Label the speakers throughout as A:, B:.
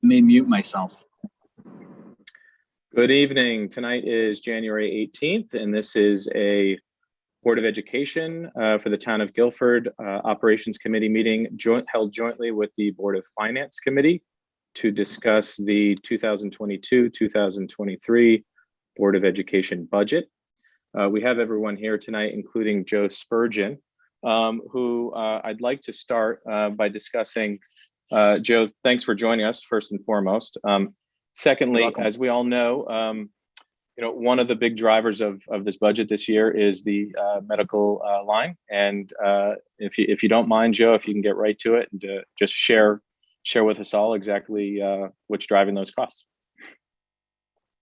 A: may mute myself.
B: Good evening. Tonight is January 18th, and this is a Board of Education for the Town of Guilford Operations Committee meeting held jointly with the Board of Finance Committee to discuss the 2022-2023 Board of Education budget. We have everyone here tonight, including Joe Spurgeon, who I'd like to start by discussing. Joe, thanks for joining us, first and foremost. Secondly, as we all know, one of the big drivers of this budget this year is the medical line. And if you don't mind, Joe, if you can get right to it and just share with us all exactly what's driving those costs.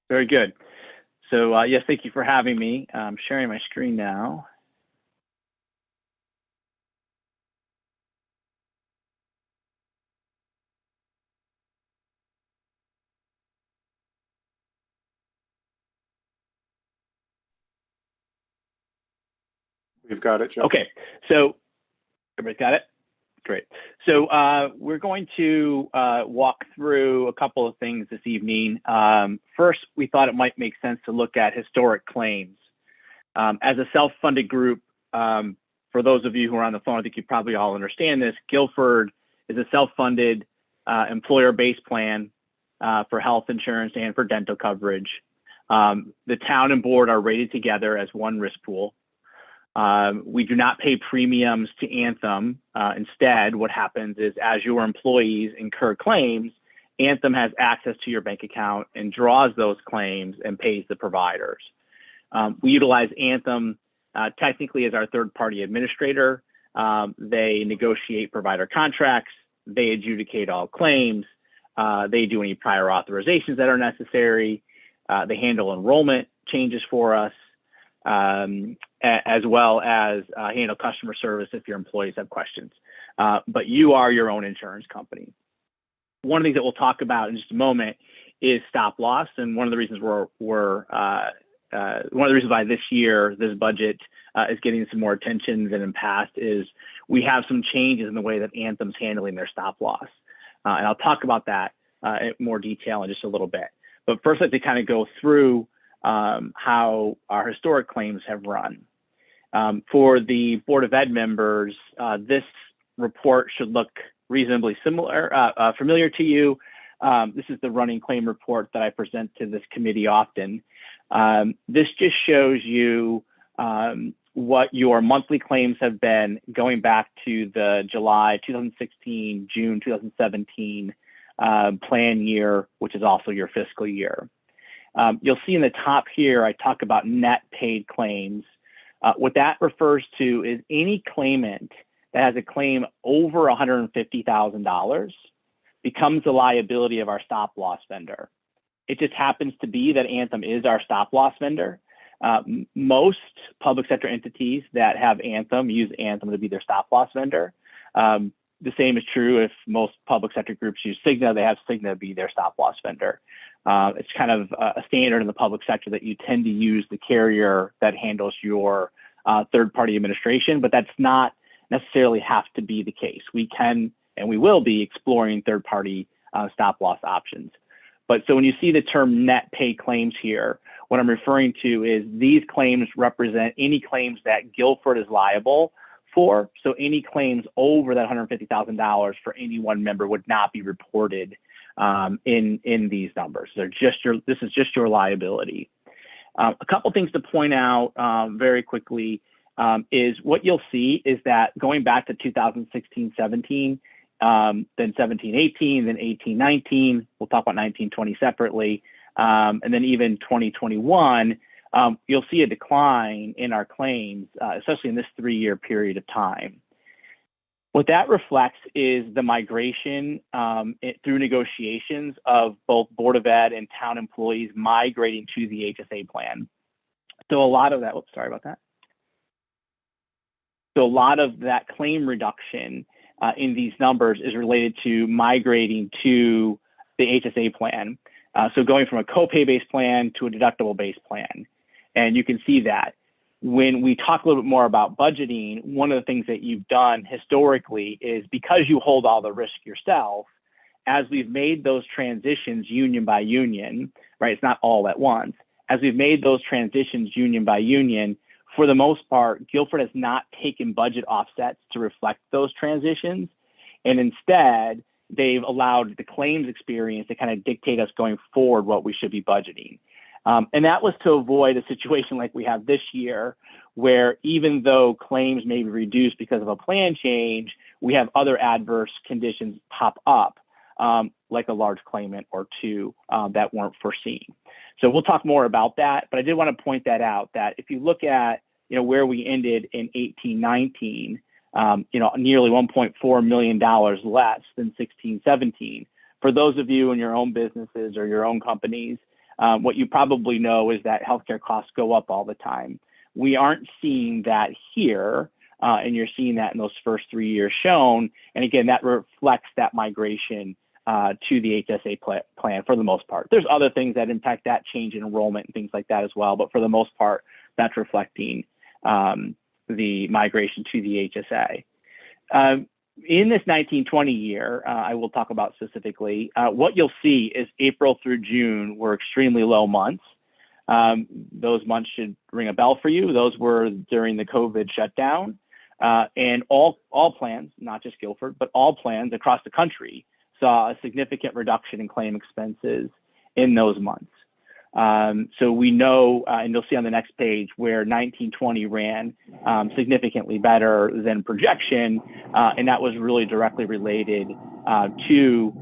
C: Very good. So yes, thank you for having me. I'm sharing my screen now.
D: We've got it, Joe.
C: Okay, so everybody's got it? Great. So we're going to walk through a couple of things this evening. First, we thought it might make sense to look at historic claims. As a self-funded group, for those of you who are on the phone, I think you probably all understand this, Guilford is a self-funded employer-based plan for health insurance and for dental coverage. The town and board are rated together as one risk pool. We do not pay premiums to Anthem. Instead, what happens is as your employees incur claims, Anthem has access to your bank account and draws those claims and pays the providers. We utilize Anthem technically as our third-party administrator. They negotiate provider contracts. They adjudicate all claims. They do any prior authorizations that are necessary. They handle enrollment changes for us. As well as handle customer service if your employees have questions. But you are your own insurance company. One of the things that we'll talk about in just a moment is stop loss, and one of the reasons one of the reasons why this year this budget is getting some more attention than in past is we have some changes in the way that Anthem's handling their stop loss, and I'll talk about that in more detail in just a little bit. But first, I'd like to kind of go through how our historic claims have run. For the Board of Ed members, this report should look reasonably familiar to you. This is the running claim report that I present to this committee often. This just shows you what your monthly claims have been going back to the July 2016, June 2017 plan year, which is also your fiscal year. You'll see in the top here, I talk about net paid claims. What that refers to is any claimant that has a claim over $150,000 becomes the liability of our stop loss vendor. It just happens to be that Anthem is our stop loss vendor. Most public sector entities that have Anthem use Anthem to be their stop loss vendor. The same is true if most public sector groups use Cigna, they have Cigna be their stop loss vendor. It's kind of a standard in the public sector that you tend to use the carrier that handles your third-party administration, but that's not necessarily have to be the case. We can and we will be exploring third-party stop loss options. But so when you see the term net pay claims here, what I'm referring to is these claims represent any claims that Guilford is liable for. So any claims over that $150,000 for any one member would not be reported in these numbers. They're just this is just your liability. A couple things to point out very quickly is what you'll see is that going back to 2016-17, then 17-18, then 18-19, we'll talk about 19-20 separately, and then even 2021, you'll see a decline in our claims, especially in this 3-year period of time. What that reflects is the migration through negotiations of both Board of Ed and town employees migrating to the HSA plan. So a lot of that, oops, sorry about that. So a lot of that claim reduction in these numbers is related to migrating to the HSA plan. So going from a copay-based plan to a deductible-based plan. And you can see that. When we talk a little bit more about budgeting, one of the things that you've done historically is because you hold all the risk yourself, as we've made those transitions union by union, right? It's not all at once. As we've made those transitions union by union, for the most part, Guilford has not taken budget offsets to reflect those transitions. And instead, they've allowed the claims experience to kind of dictate us going forward what we should be budgeting. And that was to avoid a situation like we have this year, where even though claims may be reduced because of a plan change, we have other adverse conditions pop up, like a large claimant or two that weren't foreseen. So we'll talk more about that, but I did want to point that out, that if you look at where we ended in 18-19, nearly $1.4 million less than 16-17. For those of you in your own businesses or your own companies, what you probably know is that healthcare costs go up all the time. We aren't seeing that here, and you're seeing that in those first 3 years shown. And again, that reflects that migration to the HSA plan for the most part. There's other things that impact that, change in enrollment and things like that as well, but for the most part, that's reflecting the migration to the HSA. In this 1920 year, I will talk about specifically, what you'll see is April through June were extremely low months. Those months should ring a bell for you. Those were during the COVID shutdown. And all plans, not just Guilford, but all plans across the country saw a significant reduction in claim expenses in those months. So we know, and you'll see on the next page, where 1920 ran significantly better than projection, and that was really directly related to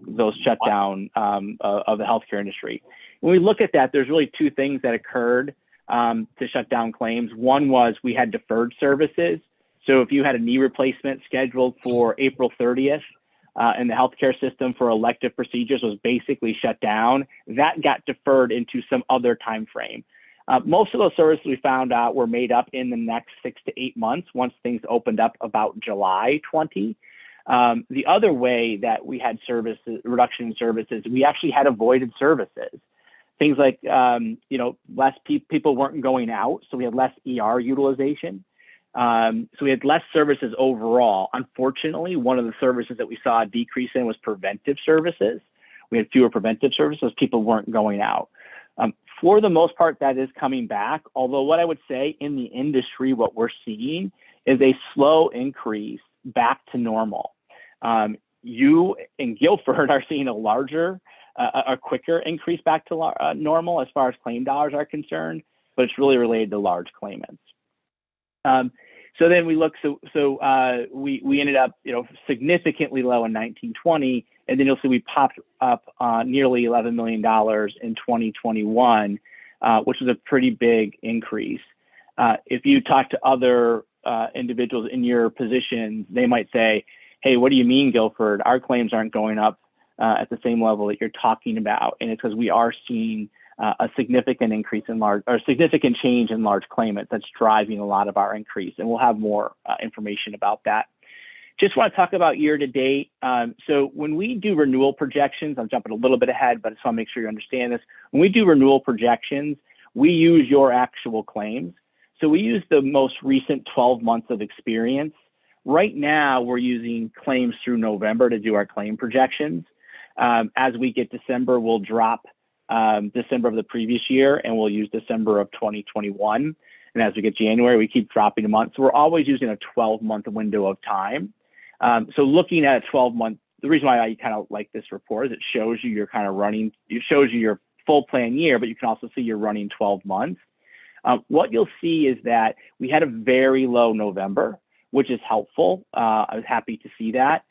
C: those shutdown of the healthcare industry. When we look at that, there's really two things that occurred to shut down claims. One was we had deferred services. So if you had a knee replacement scheduled for April 30th, and the healthcare system for elective procedures was basically shut down, that got deferred into some other time frame. Most of those services we found out were made up in the next 6 to 8 months once things opened up about July 20. The other way that we had reduction in services, we actually had avoided services. Things like, less people weren't going out, so we had less ER utilization. So we had less services overall. Unfortunately, one of the services that we saw a decrease in was preventive services. We had fewer preventive services. People weren't going out. For the most part, that is coming back. Although what I would say in the industry, what we're seeing is a slow increase back to normal. You in Guilford are seeing a quicker increase back to normal as far as claim dollars are concerned, but it's really related to large claimants. So then we look, we ended up, significantly low in 1920, and then you'll see we popped up nearly $11 million in 2021, which was a pretty big increase. If you talk to other individuals in your positions, they might say, hey, what do you mean, Guilford? Our claims aren't going up at the same level that you're talking about. And it's because we are seeing a significant increase in significant change in large claimants that's driving a lot of our increase. And we'll have more information about that. Just want to talk about year to date. So when we do renewal projections, I'm jumping a little bit ahead, but I just want to make sure you understand this. When we do renewal projections, we use your actual claims. So we use the most recent 12 months of experience. Right now, we're using claims through November to do our claim projections. As we get December, we'll drop December of the previous year, and we'll use December of 2021. And as we get January, we keep dropping a month. So we're always using a 12-month window of time. So looking at a 12-month, the reason why I kind of like this report is it shows you you're kind of running, it shows you your full plan year, but you can also see you're running 12 months. What you'll see is that we had a very low November, which is helpful. I was happy to see that.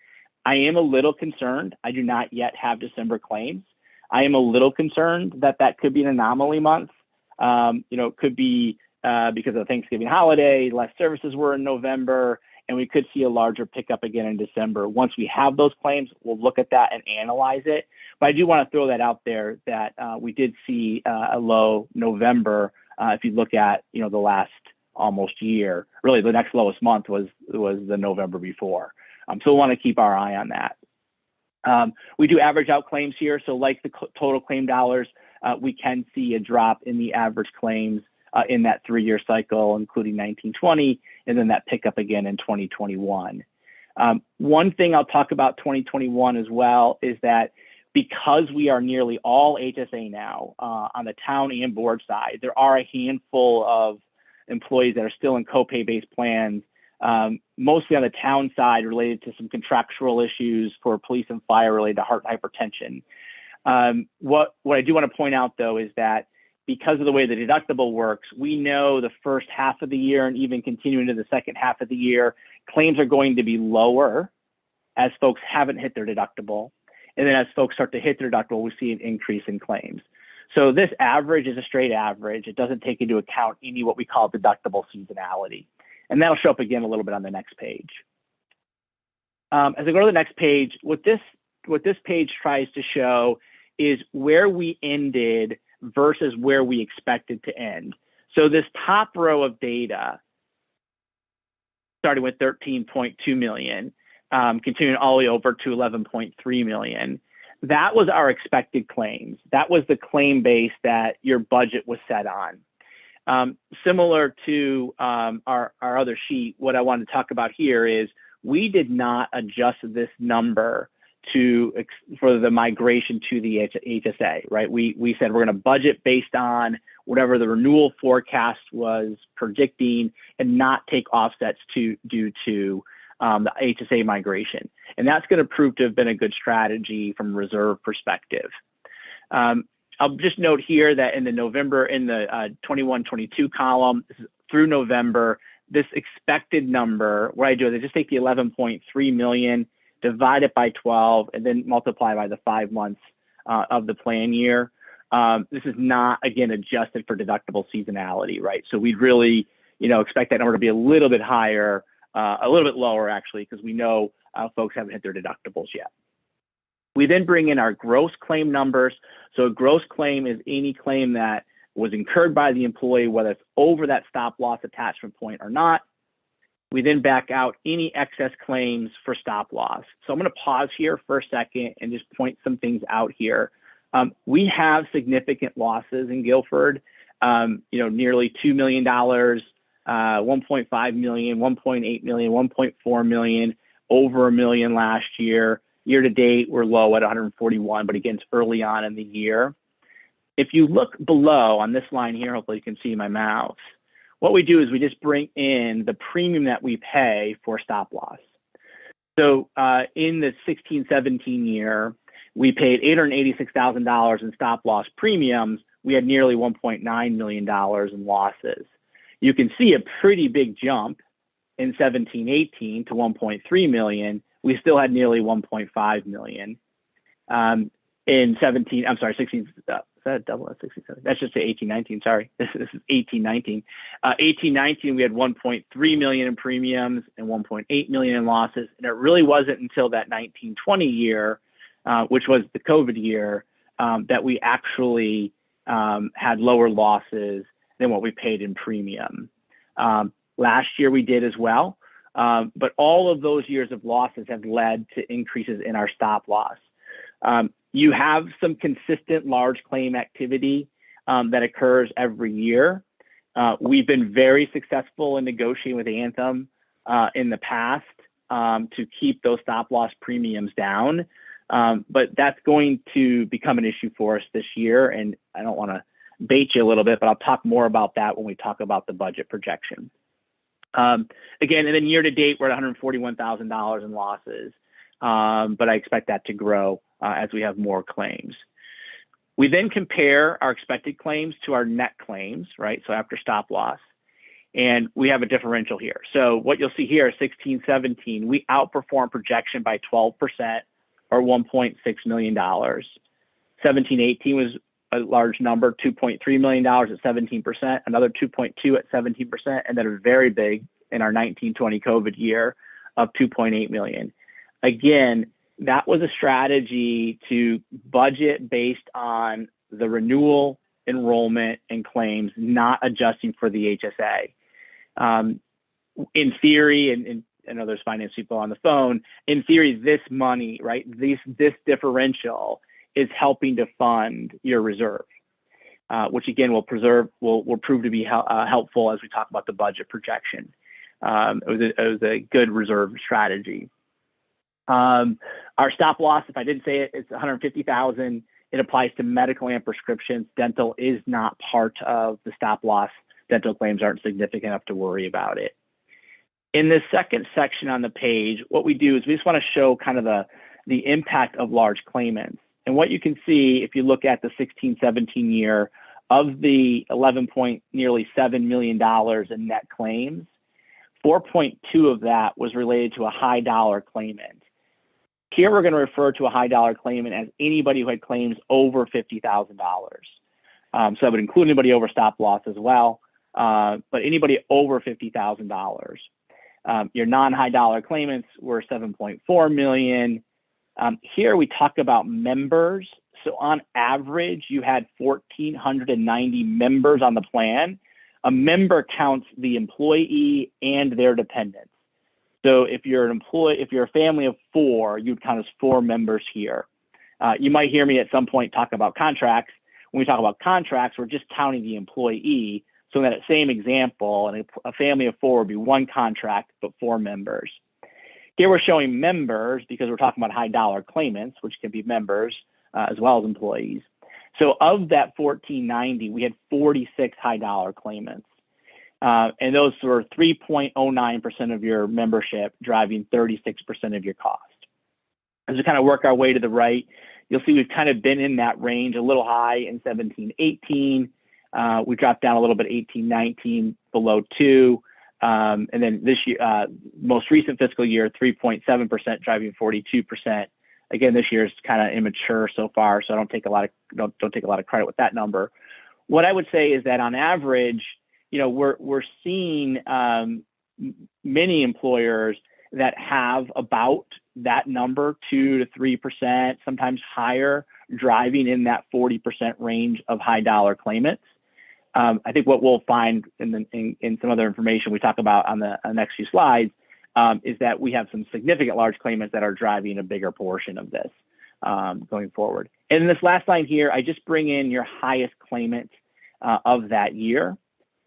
C: I am a little concerned. I do not yet have December claims. I am a little concerned that that could be an anomaly month. It could be because of the Thanksgiving holiday, less services were in November, and we could see a larger pickup again in December. Once we have those claims, we'll look at that and analyze it. But I do want to throw that out there that we did see a low November. If you look at the last almost year, really the next lowest month was the November before. So we'll want to keep our eye on that. We do average out claims here. So like the total claim dollars, we can see a drop in the average claims in that 3-year cycle, including 1920, and then that pickup again in 2021. One thing I'll talk about 2021 as well is that because we are nearly all HSA now on the town and board side, there are a handful of employees that are still in copay-based plans, mostly on the town side related to some contractual issues for police and fire related to heart hypertension. What I do want to point out though is that because of the way the deductible works, we know the first half of the year and even continuing into the second half of the year, claims are going to be lower as folks haven't hit their deductible. And then as folks start to hit their deductible, we see an increase in claims. So this average is a straight average. It doesn't take into account any what we call deductible seasonality. And that'll show up again a little bit on the next page. As I go to the next page, what this page tries to show is where we ended versus where we expected to end. So this top row of data, starting with 13.2 million, continuing all the way over to 11.3 million. That was our expected claims. That was the claim base that your budget was set on. Similar to our other sheet, what I want to talk about here is we did not adjust this number for the migration to the HSA, right? We said we're going to budget based on whatever the renewal forecast was predicting and not take offsets due to the HSA migration. And that's going to prove to have been a good strategy from a reserve perspective. I'll just note here that in the 21-22 column, this is through November, this expected number, what I do is I just take the 11.3 million, divide it by 12, and then multiply by the 5 months of the plan year. This is not, again, adjusted for deductible seasonality, right? So we'd really, expect that number to be a little bit higher, a little bit lower actually, because we know folks haven't hit their deductibles yet. We then bring in our gross claim numbers. So a gross claim is any claim that was incurred by the employee, whether it's over that stop loss attachment point or not. We then back out any excess claims for stop loss. So I'm going to pause here for a second and just point some things out here. We have significant losses in Guilford, nearly $2 million, 1.5 million, 1.8 million, 1.4 million, over $1 million last year. Year to date, we're low at 141, but again, it's early on in the year. If you look below on this line here, hopefully you can see my mouse. What we do is we just bring in the premium that we pay for stop loss. So in the 16-17 year, we paid $886,000 in stop loss premiums. We had nearly $1.9 million in losses. You can see a pretty big jump in 17-18 to 1.3 million. We still had nearly 1.5 million. In 16, is that double at 67? That's just 18-19, sorry. This is 18-19. 18-19, we had 1.3 million in premiums and 1.8 million in losses. And it really wasn't until that 19-20 year, which was the COVID year, that we actually had lower losses than what we paid in premium. Last year we did as well, but all of those years of losses have led to increases in our stop loss. You have some consistent large claim activity that occurs every year. We've been very successful in negotiating with Anthem in the past to keep those stop loss premiums down, but that's going to become an issue for us this year. And I don't want to bait you a little bit, but I'll talk more about that when we talk about the budget projection. Again, and then year to date, we're at $141,000 in losses, but I expect that to grow as we have more claims. We then compare our expected claims to our net claims, right? So after stop loss, and we have a differential here. So what you'll see here, 16-17, we outperform projection by 12% or $1.6 million. 17-18 was a large number, $2.3 million at 17%, another 2.2 at 17%, and then a very big in our 19-20 COVID year of 2.8 million. Again, that was a strategy to budget based on the renewal, enrollment, and claims, not adjusting for the HSA. In theory, and I know there's finance people on the phone, in theory, this money, right, this differential is helping to fund your reserve, which again will prove to be helpful as we talk about the budget projection. It was a good reserve strategy. Our stop loss, if I didn't say it, it's $150,000. It applies to medical and prescriptions. Dental is not part of the stop loss. Dental claims aren't significant enough to worry about it. In the second section on the page, what we do is we just want to show kind of the impact of large claimants. And what you can see, if you look at the 16-17 year, of the nearly $7 million in net claims, 4.2 of that was related to a high dollar claimant. Here we're going to refer to a high dollar claimant as anybody who had claims over $50,000. So that would include anybody over stop loss as well, but anybody over $50,000. Your non-high dollar claimants were 7.4 million. Here we talk about members. So on average, you had 1,490 members on the plan. A member counts the employee and their dependents. So if you're a family of 4, you'd count as 4 members here. You might hear me at some point talk about contracts. When we talk about contracts, we're just counting the employee. So in that same example, a family of 4 would be 1 contract, but 4 members. Here we're showing members because we're talking about high dollar claimants, which can be members as well as employees. So of that 1,490, we had 46 high dollar claimants. And those were 3.09% of your membership, driving 36% of your cost. As we kind of work our way to the right, you'll see we've kind of been in that range, a little high in 17-18. We dropped down a little bit 18-19 below 2. And then this year, most recent fiscal year, 3.7%, driving 42%. Again, this year is kind of immature so far, so I don't take a lot of credit with that number. What I would say is that on average, you know, we're seeing many employers that have about that number, 2 to 3%, sometimes higher, driving in that 40% range of high dollar claimants. I think what we'll find in some other information we talk about on the next few slides is that we have some significant large claimants that are driving a bigger portion of this going forward. And in this last line here, I just bring in your highest claimant of that year.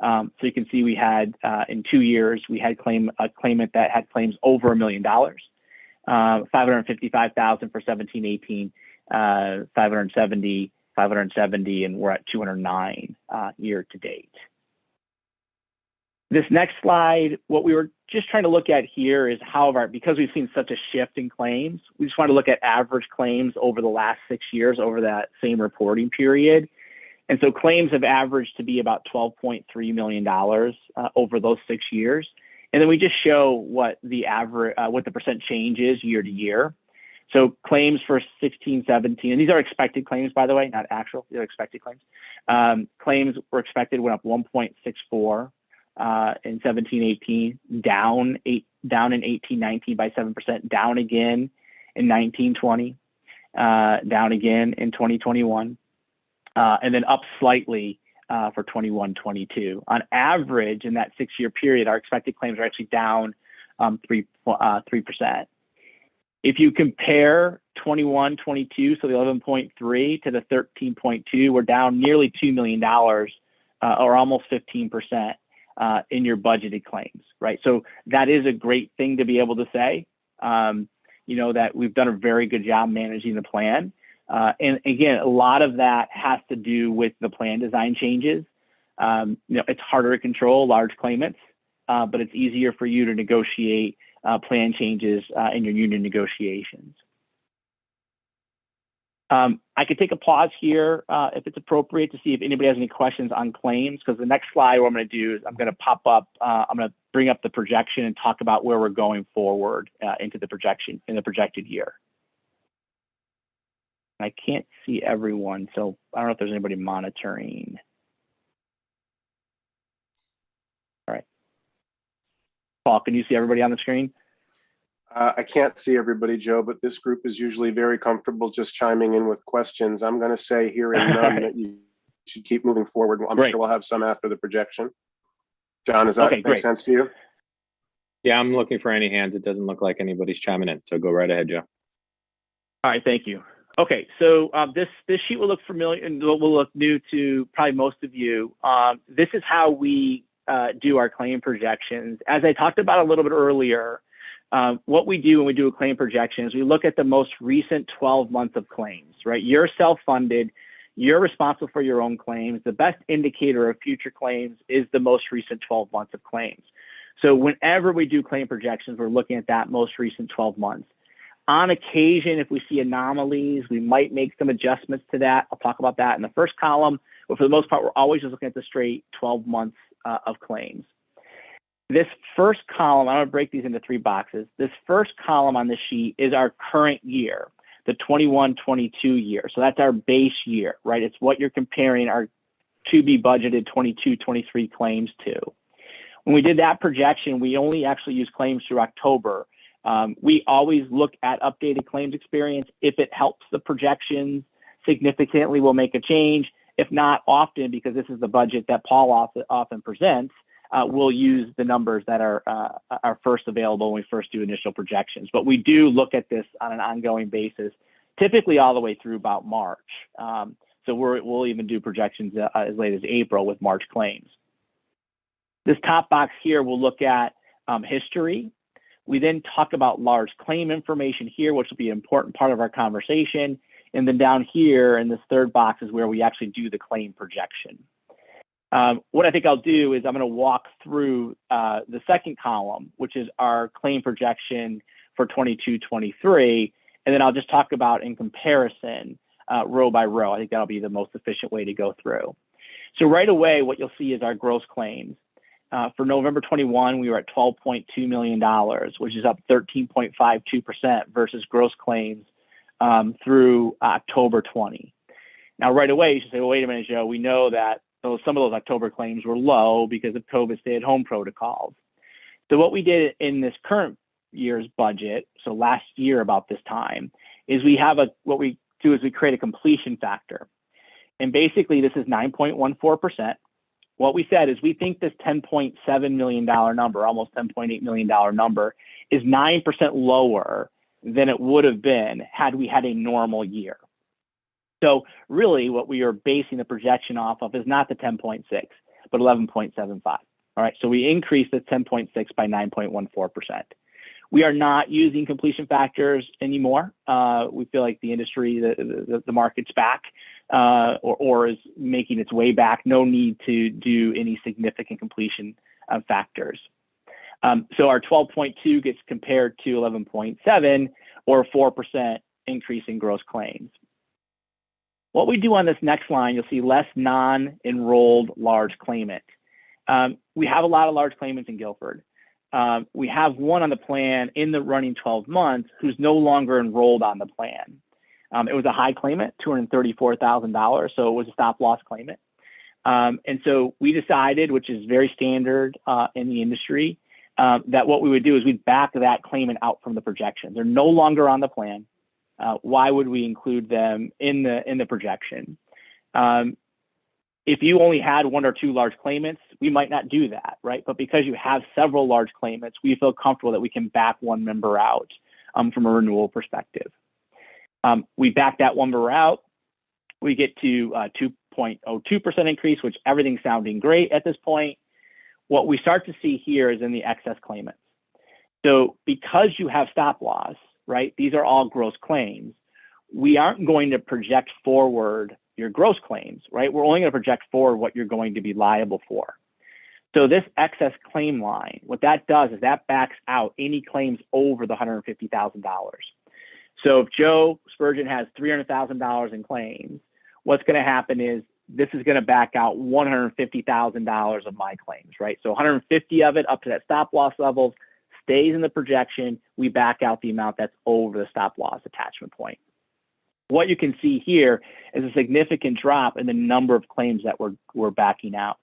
C: So you can see we had in 2 years, we had a claimant that had claims over $1 million, 555,000 for 17-18, 570, and we're at 209 year to date. This next slide, what we were just trying to look at here is because we've seen such a shift in claims, we just want to look at average claims over the last 6 years over that same reporting period. And so claims have averaged to be about $12.3 million over those 6 years. And then we just show what the average, what the percent change is year to year. So claims for 16-17, and these are expected claims, by the way, not actual, they're expected claims. Claims were expected, went up 1.64 in 17-18, down in 18-19 by 7%, down again in 19-20, down again in 2021, and then up slightly for 21-22. On average, in that 6-year period, our expected claims are actually down 3%. If you compare 21-22, so the 11.3 to the 13.2, we're down nearly $2 million, or almost 15% in your budgeted claims, right? So that is a great thing to be able to say, you know, that we've done a very good job managing the plan. And again, a lot of that has to do with the plan design changes. You know, it's harder to control large claimants, but it's easier for you to negotiate plan changes in your union negotiations. I could take a pause here if it's appropriate to see if anybody has any questions on claims, because the next slide, what I'm going to do is I'm going to pop up, I'm going to bring up the projection and talk about where we're going forward into the projection in the projected year. I can't see everyone, so I don't know if there's anybody monitoring. All right. Paul, can you see everybody on the screen?
D: I can't see everybody, Joe, but this group is usually very comfortable just chiming in with questions. I'm going to say hearing none that you should keep moving forward. I'm sure we'll have some after the projection. John, does that make sense to you?
B: Yeah, I'm looking for any hands. It doesn't look like anybody's chiming in, so go right ahead, Joe.
C: All right, thank you. Okay, so this sheet will look familiar and will look new to probably most of you. This is how we do our claim projections. As I talked about a little bit earlier, What we do when we do a claim projection is we look at the most recent 12 months of claims, right? You're self-funded, you're responsible for your own claims. The best indicator of future claims is the most recent 12 months of claims. So whenever we do claim projections, we're looking at that most recent 12 months. On occasion, if we see anomalies, we might make some adjustments to that. I'll talk about that in the first column, but for the most part, we're always just looking at the straight 12 months of claims. This first column, I'm going to break these into 3 boxes. This first column on the sheet is our current year, the 21-22 year. So that's our base year, right? It's what you're comparing our to be budgeted 22-23 claims to. When we did that projection, we only actually used claims through October. We always look at updated claims experience. If it helps the projections significantly, we'll make a change. If not, often, because this is the budget that Paul often presents, we'll use the numbers that are first available when we first do initial projections. But we do look at this on an ongoing basis, typically all the way through about March. So we'll even do projections as late as April with March claims. This top box here, we'll look at history. We then talk about large claim information here, which will be an important part of our conversation. And then down here in this third box is where we actually do the claim projection. What I think I'll do is I'm going to walk through the second column, which is our claim projection for 22-23, and then I'll just talk about in comparison row by row. I think that'll be the most efficient way to go through. So right away, what you'll see is our gross claims. For November 21, we were at $12.2 million, which is up 13.52% versus gross claims through October 20. Now, right away, you should say, well, wait a minute, Joe, we know that some of those October claims were low because of COVID stay-at-home protocols. So what we did in this current year's budget, so last year about this time, is what we do is we create a completion factor. And basically, this is 9.14%. What we said is we think this $10.7 million number, almost $10.8 million number, is 9% lower than it would have been had we had a normal year. So really what we are basing the projection off of is not the 10.6, but 11.75. All right, so we increased the 10.6 by 9.14%. We are not using completion factors anymore. We feel like the industry, the market's back or is making its way back. No need to do any significant completion factors. So our 12.2 gets compared to 11.7 or 4% increase in gross claims. What we do on this next line, you'll see less non-enrolled large claimant. We have a lot of large claimants in Guilford. We have one on the plan in the running 12 months who's no longer enrolled on the plan. It was a high claimant, $234,000, so it was a stop loss claimant. And so we decided, which is very standard in the industry, that what we would do is we'd back that claimant out from the projection. They're no longer on the plan. Why would we include them in the projection? If you only had 1 or 2 large claimants, we might not do that, right? But because you have several large claimants, we feel comfortable that we can back one member out from a renewal perspective. We back that one member out. We get to 2.02% increase, which everything's sounding great at this point. What we start to see here is in the excess claimants. So because you have stop loss, right, these are all gross claims, we aren't going to project forward your gross claims, right? We're only going to project forward what you're going to be liable for. So this excess claim line, what that does is that backs out any claims over the $150,000. So if Joe Spurgeon has $300,000 in claims, what's going to happen is this is going to back out $150,000 of my claims, right? So 150 of it up to that stop loss level stays in the projection. We back out the amount that's over the stop loss attachment point. What you can see here is a significant drop in the number of claims that we're backing out.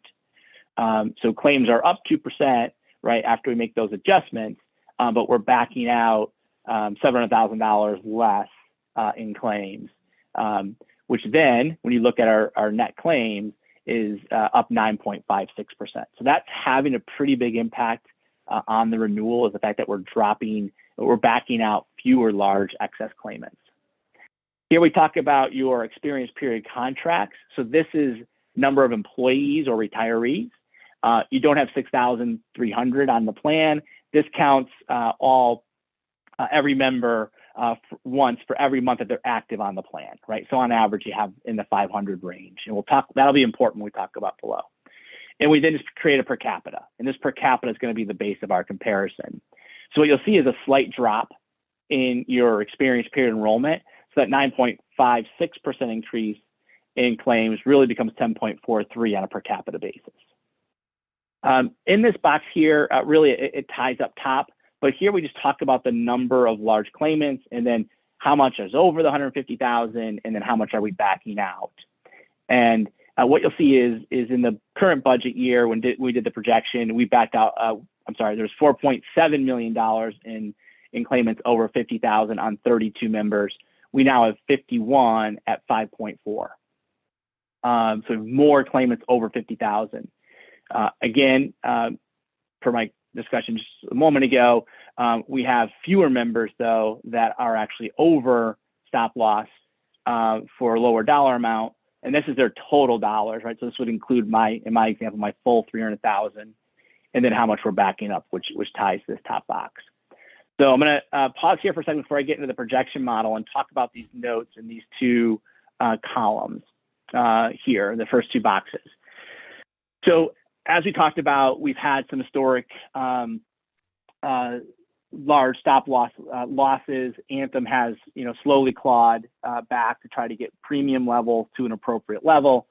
C: So claims are up 2%, right, after we make those adjustments, but we're backing out $700,000 less in claims, which then, when you look at our net claims, is up 9.56%. So that's having a pretty big impact on the renewal, is the fact that we're backing out fewer large excess claimants. Here we talk about your experience period contracts. So this is number of employees or retirees. You don't have 6,300 on the plan. This counts all every member once for every month that they're active on the plan, right? So on average, you have in the 500 range, and that'll be important when we talk about below. And we then just create a per capita, and this per capita is going to be the base of our comparison. So what you'll see is a slight drop in your experience period enrollment. So that 9.56% increase in claims really becomes 10.43 on a per capita basis. In this box here, really it ties up top, but here we just talk about the number of large claimants and then how much is over the 150,000 and then how much are we backing out. And what you'll see is in the current budget year when we did the projection, we backed out, there's $4.7 million in claimants over 50,000 on 32 members. We now have 51 at 5.4. So more claimants over 50,000. Again, per my discussion just a moment ago, we have fewer members though that are actually over stop loss for a lower dollar amount, and this is their total dollars, right? So this would include in my example, my full 300,000, and then how much we're backing up, which ties to this top box. So I'm going to pause here for a second before I get into the projection model and talk about these notes in these two columns here, the first two boxes. So as we talked about, we've had some historic large stop loss losses. Anthem has, slowly clawed back to try to get premium levels to an appropriate level.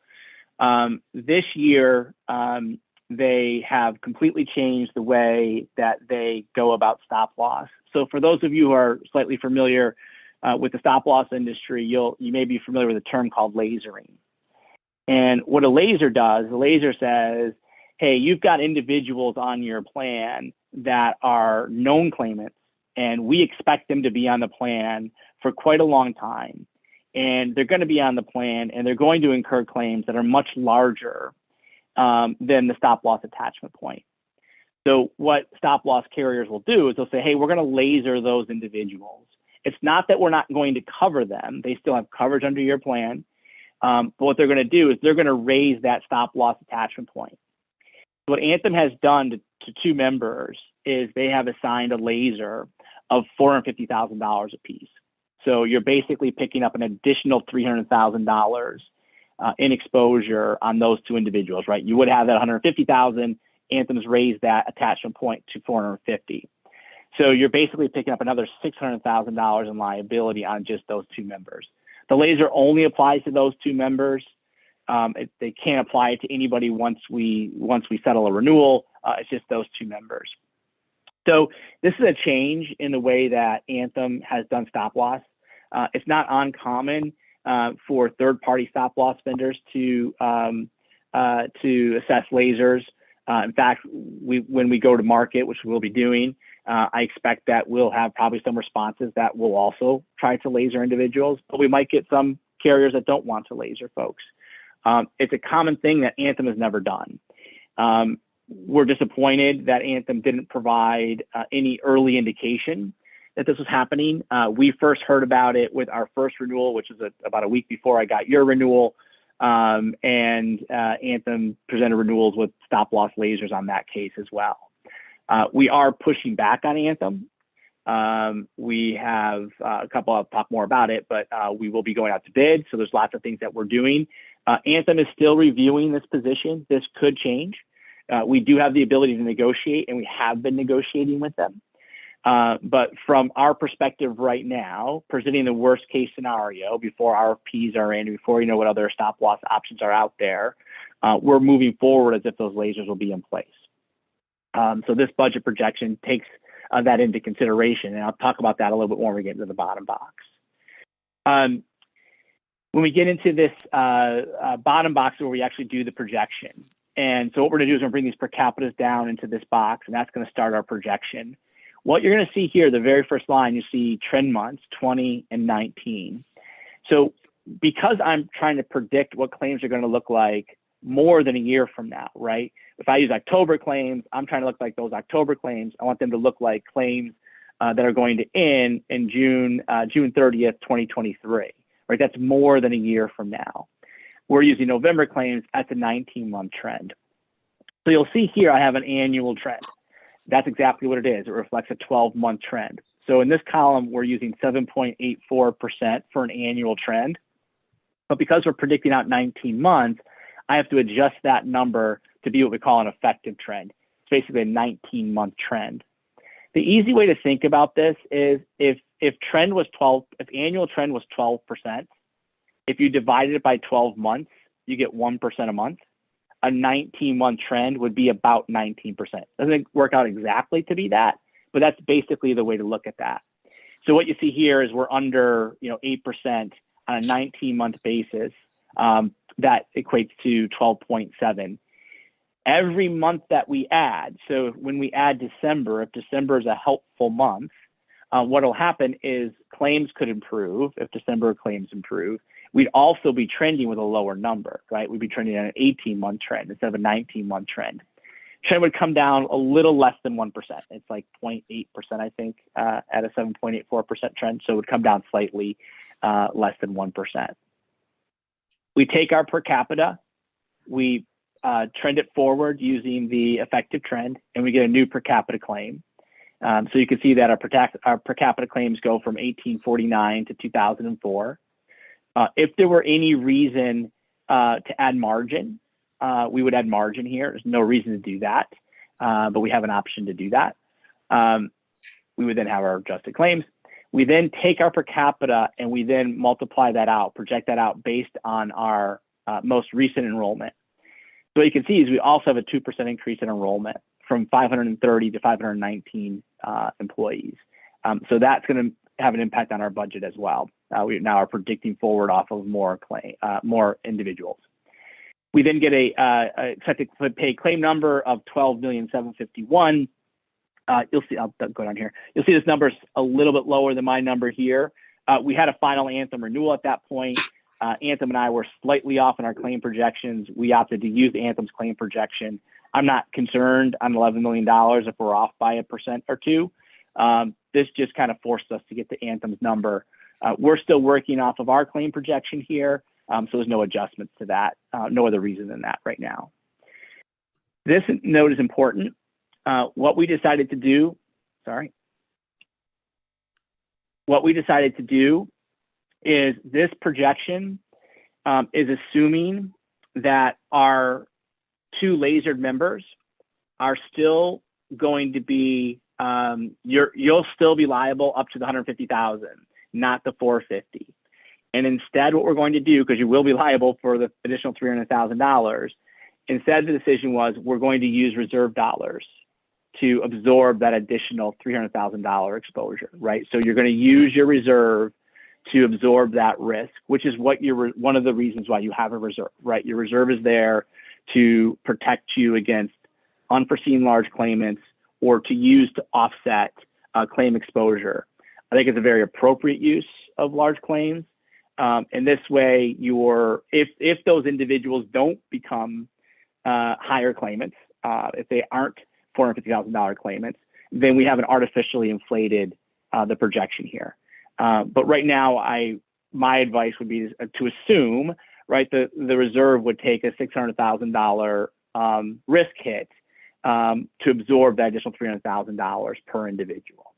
C: This year, they have completely changed the way that they go about stop loss. So for those of you who are slightly familiar with the stop loss industry, you may be familiar with a term called lasering. And what a laser does, a laser says, hey, you've got individuals on your plan that are known claimants, and we expect them to be on the plan for quite a long time. And they're going to be on the plan, and they're going to incur claims that are much larger than the stop loss attachment point. So what stop loss carriers will do is they'll say, hey, we're going to laser those individuals. It's not that we're not going to cover them. They still have coverage under your plan. But what they're going to do is they're going to raise that stop loss attachment point. What Anthem has done to two members is they have assigned a laser of $450,000 apiece. So you're basically picking up an additional $300,000 in exposure on those two individuals, right? You would have that 150,000. Anthem's raised that attachment point to 450. So you're basically picking up another $600,000 in liability on just those two members. The laser only applies to those two members. They can't apply it to anybody once we settle a renewal. It's just those two members. So this is a change in the way that Anthem has done stop loss. It's not uncommon for third-party stop loss vendors to assess lasers. In fact, when we go to market, which we'll be doing, I expect that we'll have probably some responses that will also try to laser individuals, but we might get some carriers that don't want to laser folks. It's a common thing that Anthem has never done. We're disappointed that Anthem didn't provide any early indication that this was happening. We first heard about it with our first renewal, which was about a week before I got your renewal. And Anthem presented renewals with stop loss lasers on that case as well. We are pushing back on Anthem. We have a couple, I'll talk more about it, but we will be going out to bid. So there's lots of things that we're doing. Anthem is still reviewing this position. This could change. We do have the ability to negotiate, and we have been negotiating with them. But from our perspective right now, presenting the worst case scenario before RFPs are in, before you know what other stop loss options are out there, we're moving forward as if those lasers will be in place. So this budget projection takes that into consideration, and I'll talk about that a little bit more when we get into the bottom box. When we get into this bottom box where we actually do the projection, and so what we're going to do is we're going to bring these per capitas down into this box, and that's going to start our projection. What you're going to see here, the very first line, you see trend months, 20 and 19. So because I'm trying to predict what claims are going to look like more than a year from now, right? If I use October claims, I'm trying to look like those October claims. I want them to look like claims that are going to end in June 30th, 2023, right? That's more than a year from now. We're using November claims at the 19-month trend. So you'll see here I have an annual trend. That's exactly what it is. It reflects a 12-month trend. So in this column, we're using 7.84% for an annual trend. But because we're predicting out 19 months, I have to adjust that number to be what we call an effective trend. It's basically a 19-month trend. The easy way to think about this is if annual trend was 12%, if you divided it by 12 months, you get 1% a month. A 19-month trend would be about 19%. Doesn't work out exactly to be that, but that's basically the way to look at that. So what you see here is we're under 8% on a 19-month basis. That equates to 12.7. Every month that we add, so when we add December, if December is a helpful month, what will happen is claims could improve. If December claims improve, we'd also be trending with a lower number, right? We'd be trending on an 18-month trend instead of a 19-month trend. Trend would come down a little less than 1%. It's like 0.8%, I think, at a 7.84% trend. So it would come down slightly less than 1%. We take our per capita, we trend it forward using the effective trend, and we get a new per capita claim. So you can see that our per capita claims go from 1849 to 2004. If there were any reason to add margin, we would add margin here. There's no reason to do that, but we have an option to do that. We would then have our adjusted claims. We then take our per capita and we then multiply that out, project that out based on our most recent enrollment. So what you can see is we also have a 2% increase in enrollment from 530 to 519 employees. So that's going to have an impact on our budget as well. We now are predicting forward off of more individuals. We then get a expected paid claim number of 12,751,000. You'll see, I'll go down here. You'll see this number is a little bit lower than my number here. We had a final Anthem renewal at that point. Anthem and I were slightly off in our claim projections. We opted to use Anthem's claim projection. I'm not concerned on $11 million if we're off by 1% or 2%. This just kind of forced us to get to Anthem's number. We're still working off of our claim projection here, so there's no adjustments to that. No other reason than that right now. This note is important. What we decided to do is this projection is assuming that our 2 lasered members are still going to be, you'll still be liable up to the 150,000, not the 450. And instead, what we're going to do, because you will be liable for the additional $300,000, instead the decision was we're going to use reserve dollars to absorb that additional $300,000 exposure, right? So you're going to use your reserve to absorb that risk, which is what one of the reasons why you have a reserve, right? Your reserve is there to protect you against unforeseen large claimants or to use to offset claim exposure. I think it's a very appropriate use of large claims. In this way, if those individuals don't become higher claimants, if they aren't $450,000 claimants, then we haven't artificially inflated the projection here. But right now, my advice would be to assume, right, the reserve would take a $600,000 risk hit to absorb that additional $300,000 per individual.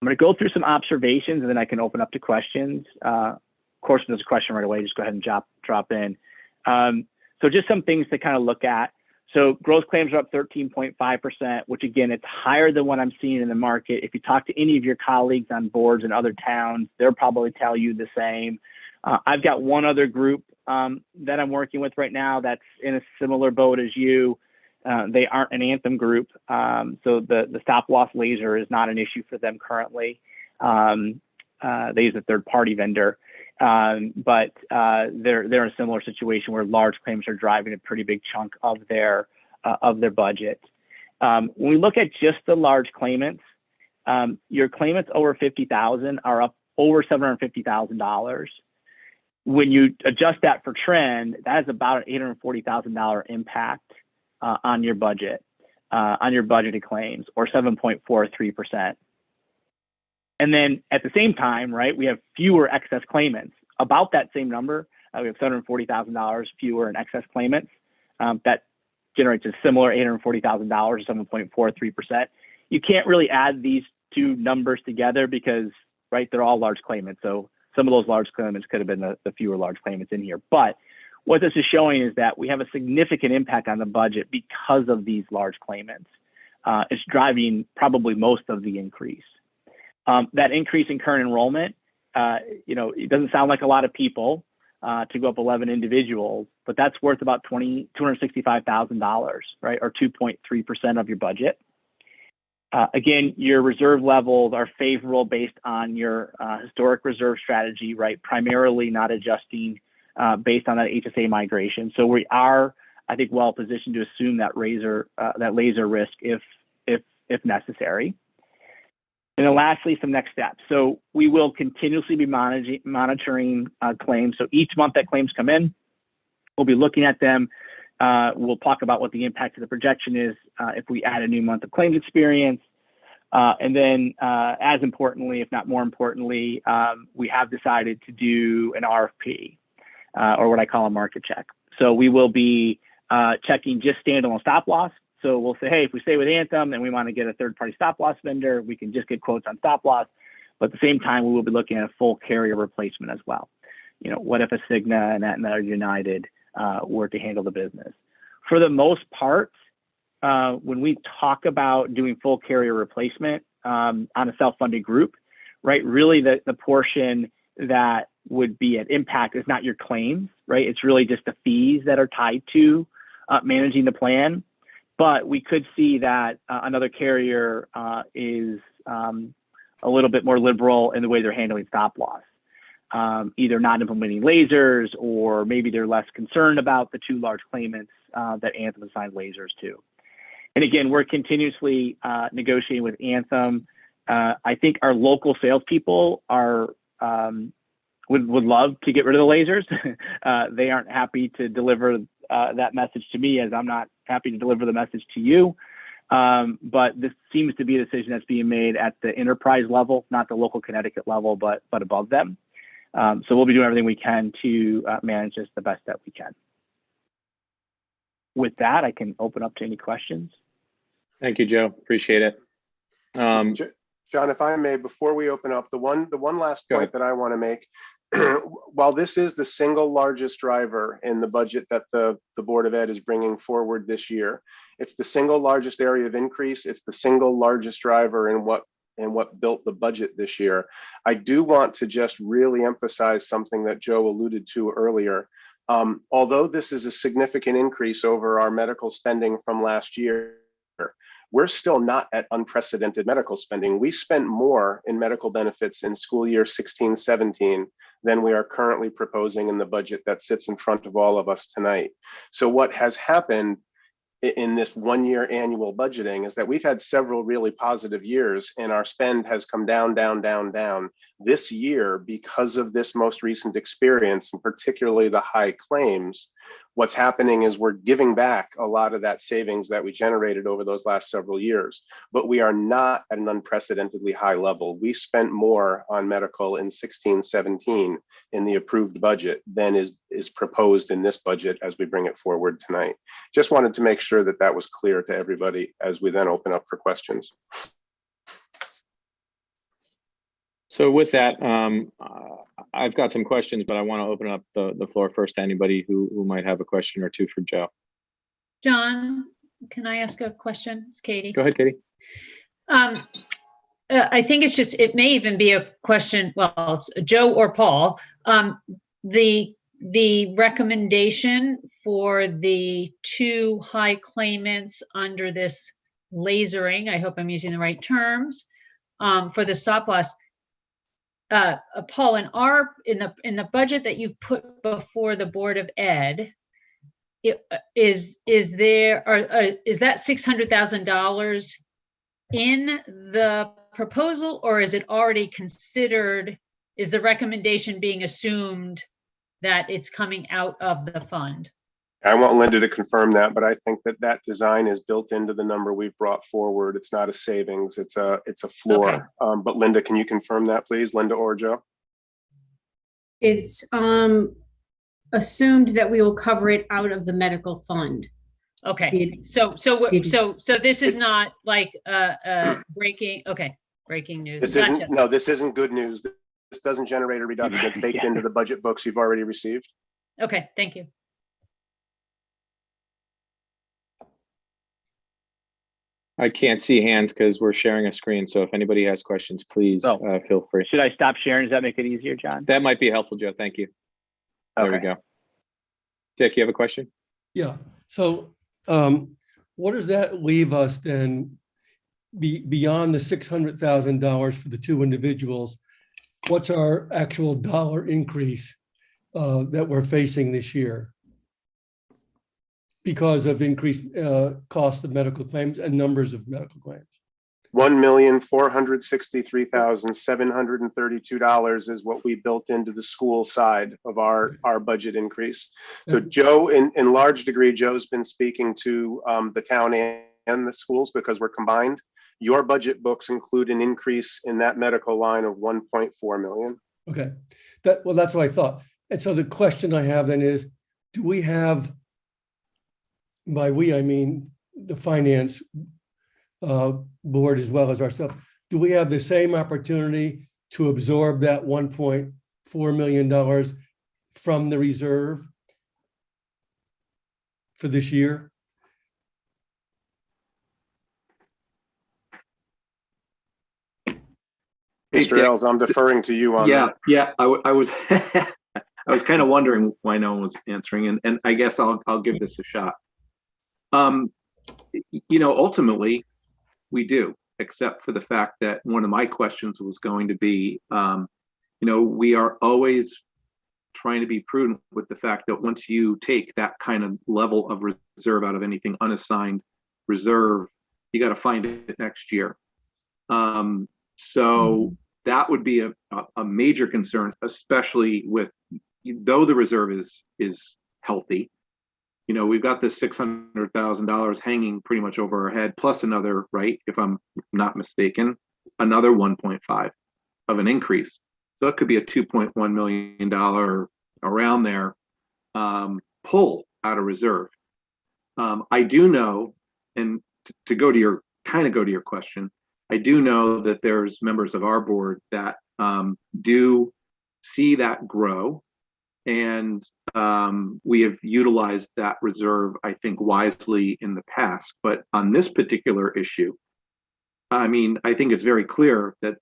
C: I'm going to go through some observations and then I can open up to questions. Of course, if there's a question right away, just go ahead and drop in. So just some things to kind of look at. So gross claims are up 13.5%, which again, it's higher than what I'm seeing in the market. If you talk to any of your colleagues on boards in other towns, they'll probably tell you the same. I've got one other group that I'm working with right now that's in a similar boat as you. They aren't an Anthem group, so the stop-loss laser is not an issue for them currently. They use a third-party vendor, but they're in a similar situation where large claims are driving a pretty big chunk of their budget. When we look at just the large claimants, your claimants over 50,000 are up over $750,000. When you adjust that for trend, that is about an $840,000 impact on your budget, on your budgeted claims, or 7.43%. And then at the same time, right, we have fewer excess claimants. About that same number, we have $740,000 fewer in excess claimants. That generates a similar $840,000, 7.43%. you can't really add these two numbers together because, right, they're all large claimants. So some of those large claimants could have been the fewer large claimants in here. But what this is showing is that we have a significant impact on the budget because of these large claimants. It's driving probably most of the increase. That increase in current enrollment, it doesn't sound like a lot of people to go up 11 individuals, but that's worth about $265,000, right, or 2.3% of your budget. Again, your reserve levels are favorable based on your historic reserve strategy, right, primarily not adjusting based on that HSA migration. So we are, I think, well positioned to assume that laser risk if necessary. And then lastly, some next steps. So we will continuously be monitoring claims. So each month that claims come in, we'll be looking at them. We'll talk about what the impact of the projection is if we add a new month of claims experience. And then as importantly, if not more importantly, we have decided to do an RFP or what I call a market check. So we will be checking just standalone stop loss. So we'll say, hey, if we stay with Anthem and we want to get a third-party stop loss vendor, we can just get quotes on stop loss. But at the same time, we will be looking at a full carrier replacement as well. What if a Cigna and Aetna or United were to handle the business? For the most part, when we talk about doing full carrier replacement on a self-funded group, right, really the portion that would be at impact is not your claims, right? It's really just the fees that are tied to managing the plan. But we could see that another carrier is a little bit more liberal in the way they're handling stop loss, either not implementing lasers, or maybe they're less concerned about the two large claimants that Anthem assigned lasers to. And again, we're continuously negotiating with Anthem. I think our local salespeople would love to get rid of the lasers. They aren't happy to deliver that message to me, as I'm not happy to deliver the message to you. But this seems to be a decision that's being made at the enterprise level, not the local Connecticut level, but above them. So we'll be doing everything we can to manage this the best that we can. With that, I can open up to any questions.
B: Thank you, Joe. Appreciate it.
D: John, if I may, before we open up, the one last point that I want to make, while this is the single largest driver in the budget that the Board of Ed is bringing forward this year, it's the single largest area of increase. It's the single largest driver in what built the budget this year. I do want to just really emphasize something that Joe alluded to earlier. Although this is a significant increase over our medical spending from last year, we're still not at unprecedented medical spending. We spent more in medical benefits in school year 16-17 than we are currently proposing in the budget that sits in front of all of us tonight. So what has happened in this one-year annual budgeting is that we've had several really positive years, and our spend has come down, down, down, down. This year, because of this most recent experience, and particularly the high claims, what's happening is we're giving back a lot of that savings that we generated over those last several years, but we are not at an unprecedentedly high level. We spent more on medical in 16-17 in the approved budget than is proposed in this budget as we bring it forward tonight. Just wanted to make sure that that was clear to everybody as we then open up for questions.
B: So with that, I've got some questions, but I want to open up the floor first to anybody who might have a question or two for Joe.
A: John, can I ask a question? It's Katie.
B: Go ahead, Katie.
A: I think it's just, it may even be a question, well, Joe or Paul, the recommendation for the two high claimants under this lasering, I hope I'm using the right terms, for the stop loss. Paul, in the budget that you've put before the Board of Ed, is that $600,000 in the proposal, or is it already considered? Is the recommendation being assumed that it's coming out of the fund?
D: I want Linda to confirm that, but I think that design is built into the number we've brought forward. It's not a savings, it's a floor. Okay. But Linda, can you confirm that, please? Linda or Joe?
E: It's assumed that we will cover it out of the medical fund.
A: Okay, so this is not like breaking, okay, breaking news.
D: This
A: Gotcha.
D: isn't, no, this isn't good news. This doesn't generate a reduction. It's baked into the budget books you've already received.
A: Okay, thank you.
B: I can't see hands because we're sharing a screen. So if anybody has questions, please feel free.
C: Should I stop sharing? Does that make it easier, John?
B: That might be helpful, Joe. Thank you. There we go. Dick, you have a question?
E: Yeah. So what does that leave us then beyond the $600,000 for the two individuals? What's our actual dollar increase that we're facing this year because of increased cost of medical claims and numbers of medical claims?
D: $1,463,732 is what we built into the school side of our budget increase. So Joe, in large degree, Joe's been speaking to the town and the schools because we're combined. Your budget books include an increase in that medical line of 1.4 million.
E: Okay, well, that's what I thought. And so the question I have then is, do we have, by we, I mean the finance board as well as ourselves, do we have the same opportunity to absorb that $1.4 million from the reserve for this year?
D: Mr. Ells, I'm deferring to you on that.
F: Yeah, I was I was kind of wondering why no one was answering, and I guess I'll give this a shot. Ultimately, we do, except for the fact that one of my questions was going to be, we are always trying to be prudent with the fact that once you take that kind of level of reserve out of anything unassigned reserve, you got to find it next year. So that would be a major concern, especially with, though the reserve is healthy. We've got this $600,000 hanging pretty much over our head, plus another, right, if I'm not mistaken, another 1.5 of an increase. So it could be a $2.1 million around there pull out of reserve. I do know, and to go to your question, I do know that there's members of our board that do see that grow, and we have utilized that reserve, I think, wisely in the past. But on this particular issue, I mean, I think it's very clear that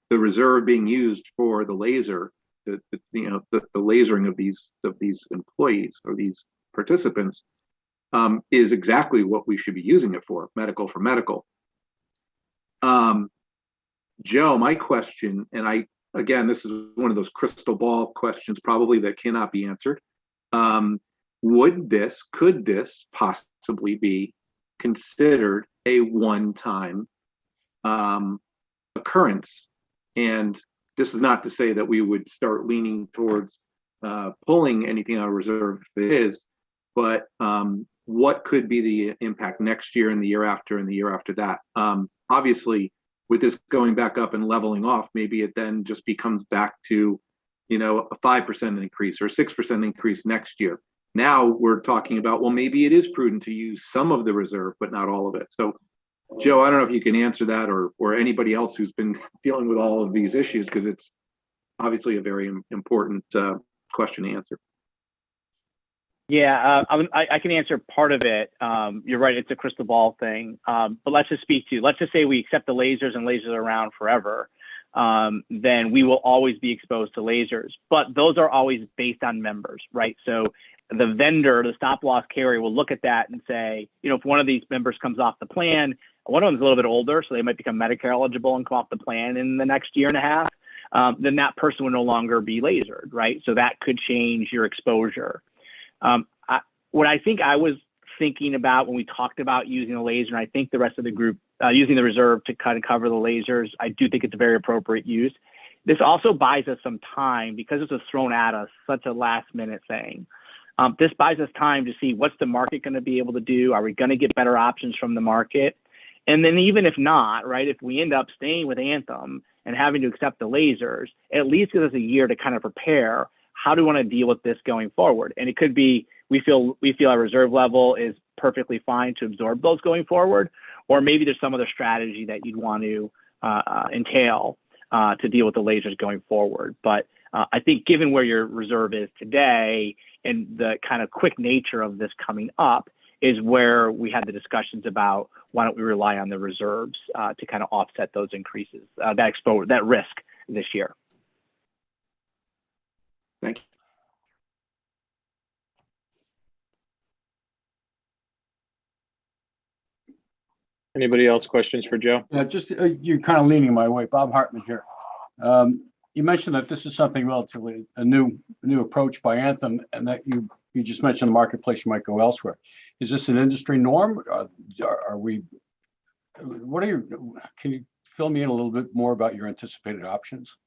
F: the reserve being used for the laser, the lasering of these employees or these participants, is exactly what we should be using it for medical. Joe, my question, and again, this is one of those crystal ball questions probably that cannot be answered. Could this possibly be considered a one-time occurrence? And this is not to say that we would start leaning towards pulling anything out of reserve if it is, but what could be the impact next year and the year after and the year after that? Obviously, with this going back up and leveling off, maybe it then just becomes back to, a 5% increase or 6% increase next year. Now we're talking about, well, maybe it is prudent to use some of the reserve, but not all of it. So, Joe, I don't know if you can answer that, or anybody else who's been dealing with all of these issues, because it's obviously a very important question to answer.
C: Yeah, I can answer part of it. You're right, it's a crystal ball thing. But let's just say we accept the lasers and lasers are around forever. Then we will always be exposed to lasers. But those are always based on members, right? So the vendor, the stop loss carrier, will look at that and say, if one of these members comes off the plan, one of them's a little bit older, so they might become Medicare eligible and come off the plan in the next year and a half, then that person will no longer be lasered, right? So that could change your exposure. What I think I was thinking about when we talked about using a laser, and I think the rest of the group using the reserve to kind of cover the lasers, I do think it's a very appropriate use. This also buys us some time because this was thrown at us, such a last minute thing. This buys us time to see what's the market going to be able to do. Are we going to get better options from the market? And then even if not, right, if we end up staying with Anthem and having to accept the lasers, at least gives us a year to kind of prepare. How do we want to deal with this going forward? And it could be we feel our reserve level is perfectly fine to absorb those going forward, or maybe there's some other strategy that you'd want to entail to deal with the lasers going forward. But I think given where your reserve is today and the kind of quick nature of this coming up is where we had the discussions about why don't we rely on the reserves to kind of offset those increases, that risk this year.
F: Thank you.
B: Anybody else questions for Joe?
G: Yeah, just you're kind of leaning my way. Bob Hartman here. You mentioned that this is something relatively a new approach by Anthem, and that you just mentioned the marketplace, you might go elsewhere. Is this an industry norm? Are we? What are your? Can you fill me in a little bit more about your anticipated options?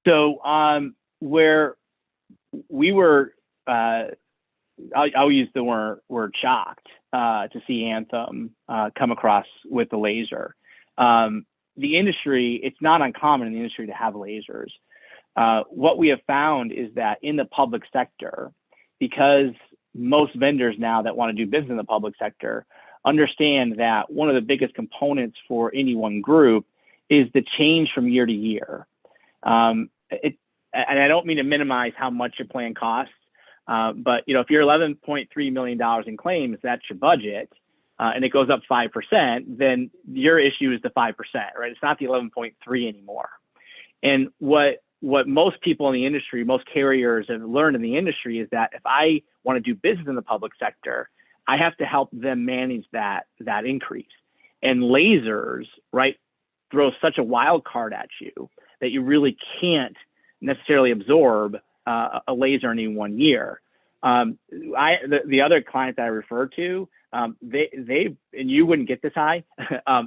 C: So where we were, I'll use the word shocked to see Anthem come across with the laser. The industry, it's not uncommon in the industry to have lasers. What we have found is that in the public sector, because most vendors now that want to do business in the public sector understand that one of the biggest components for any one group is the change from year to year. And I don't mean to minimize how much your plan costs, but if you're $11.3 million in claims, that's your budget, and it goes up 5%, then your issue is the 5%, right? It's not the 11.3 anymore. And what most people in the industry, most carriers have learned in the industry is that if I want to do business in the public sector, I have to help them manage that increase. And lasers, right, throw such a wild card at you that you really can't necessarily absorb a laser in any 1 year. The other client that I referred to, they and you wouldn't get this high.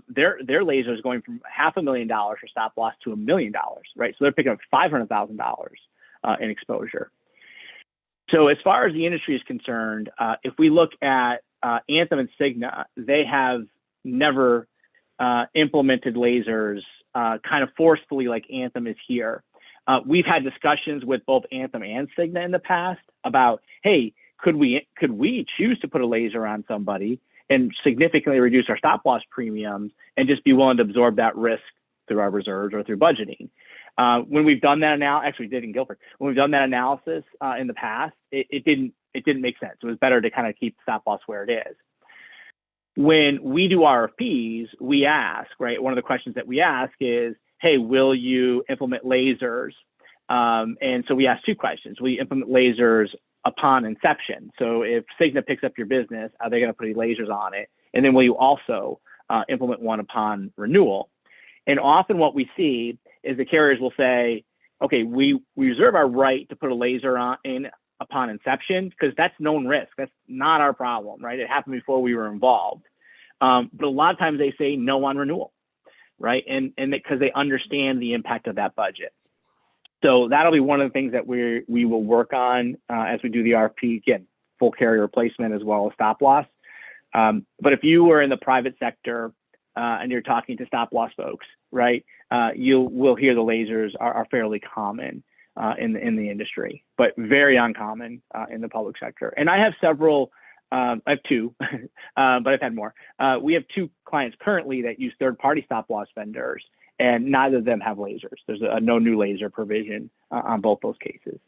C: Their laser is going from $500,000 for stop loss to $1 million, right? So they're picking up $500,000 in exposure. So as far as the industry is concerned, if we look at Anthem and Cigna, they have never implemented lasers kind of forcefully like Anthem is here. We've had discussions with both Anthem and Cigna in the past about, hey, could we choose to put a laser on somebody and significantly reduce our stop loss premiums and just be willing to absorb that risk through our reserves or through budgeting? When we've done that actually did in Guilford. When we've done that analysis in the past, it didn't make sense. It was better to kind of keep stop loss where it is. When we do RFPs, we ask, right? One of the questions that we ask is, hey, will you implement lasers? And so we ask two questions. Will you implement lasers upon inception? So if Cigna picks up your business, are they going to put any lasers on it? And then will you also implement one upon renewal? And often what we see is the carriers will say, okay, we reserve our right to put a laser in upon inception because that's known risk. That's not our problem, right? It happened before we were involved. But a lot of times they say no on renewal, right? And because they understand the impact of that budget. So that'll be one of the things that we will work on as we do the RFP, again, full carrier replacement as well as stop loss. But if you were in the private sector and you're talking to stop loss folks, right, you will hear the lasers are fairly common in the industry, but very uncommon in the public sector. And I have several, I have two, but I've had more. We have two clients currently that use third-party stop loss vendors, and neither of them have lasers. There's a no new laser provision on both those cases.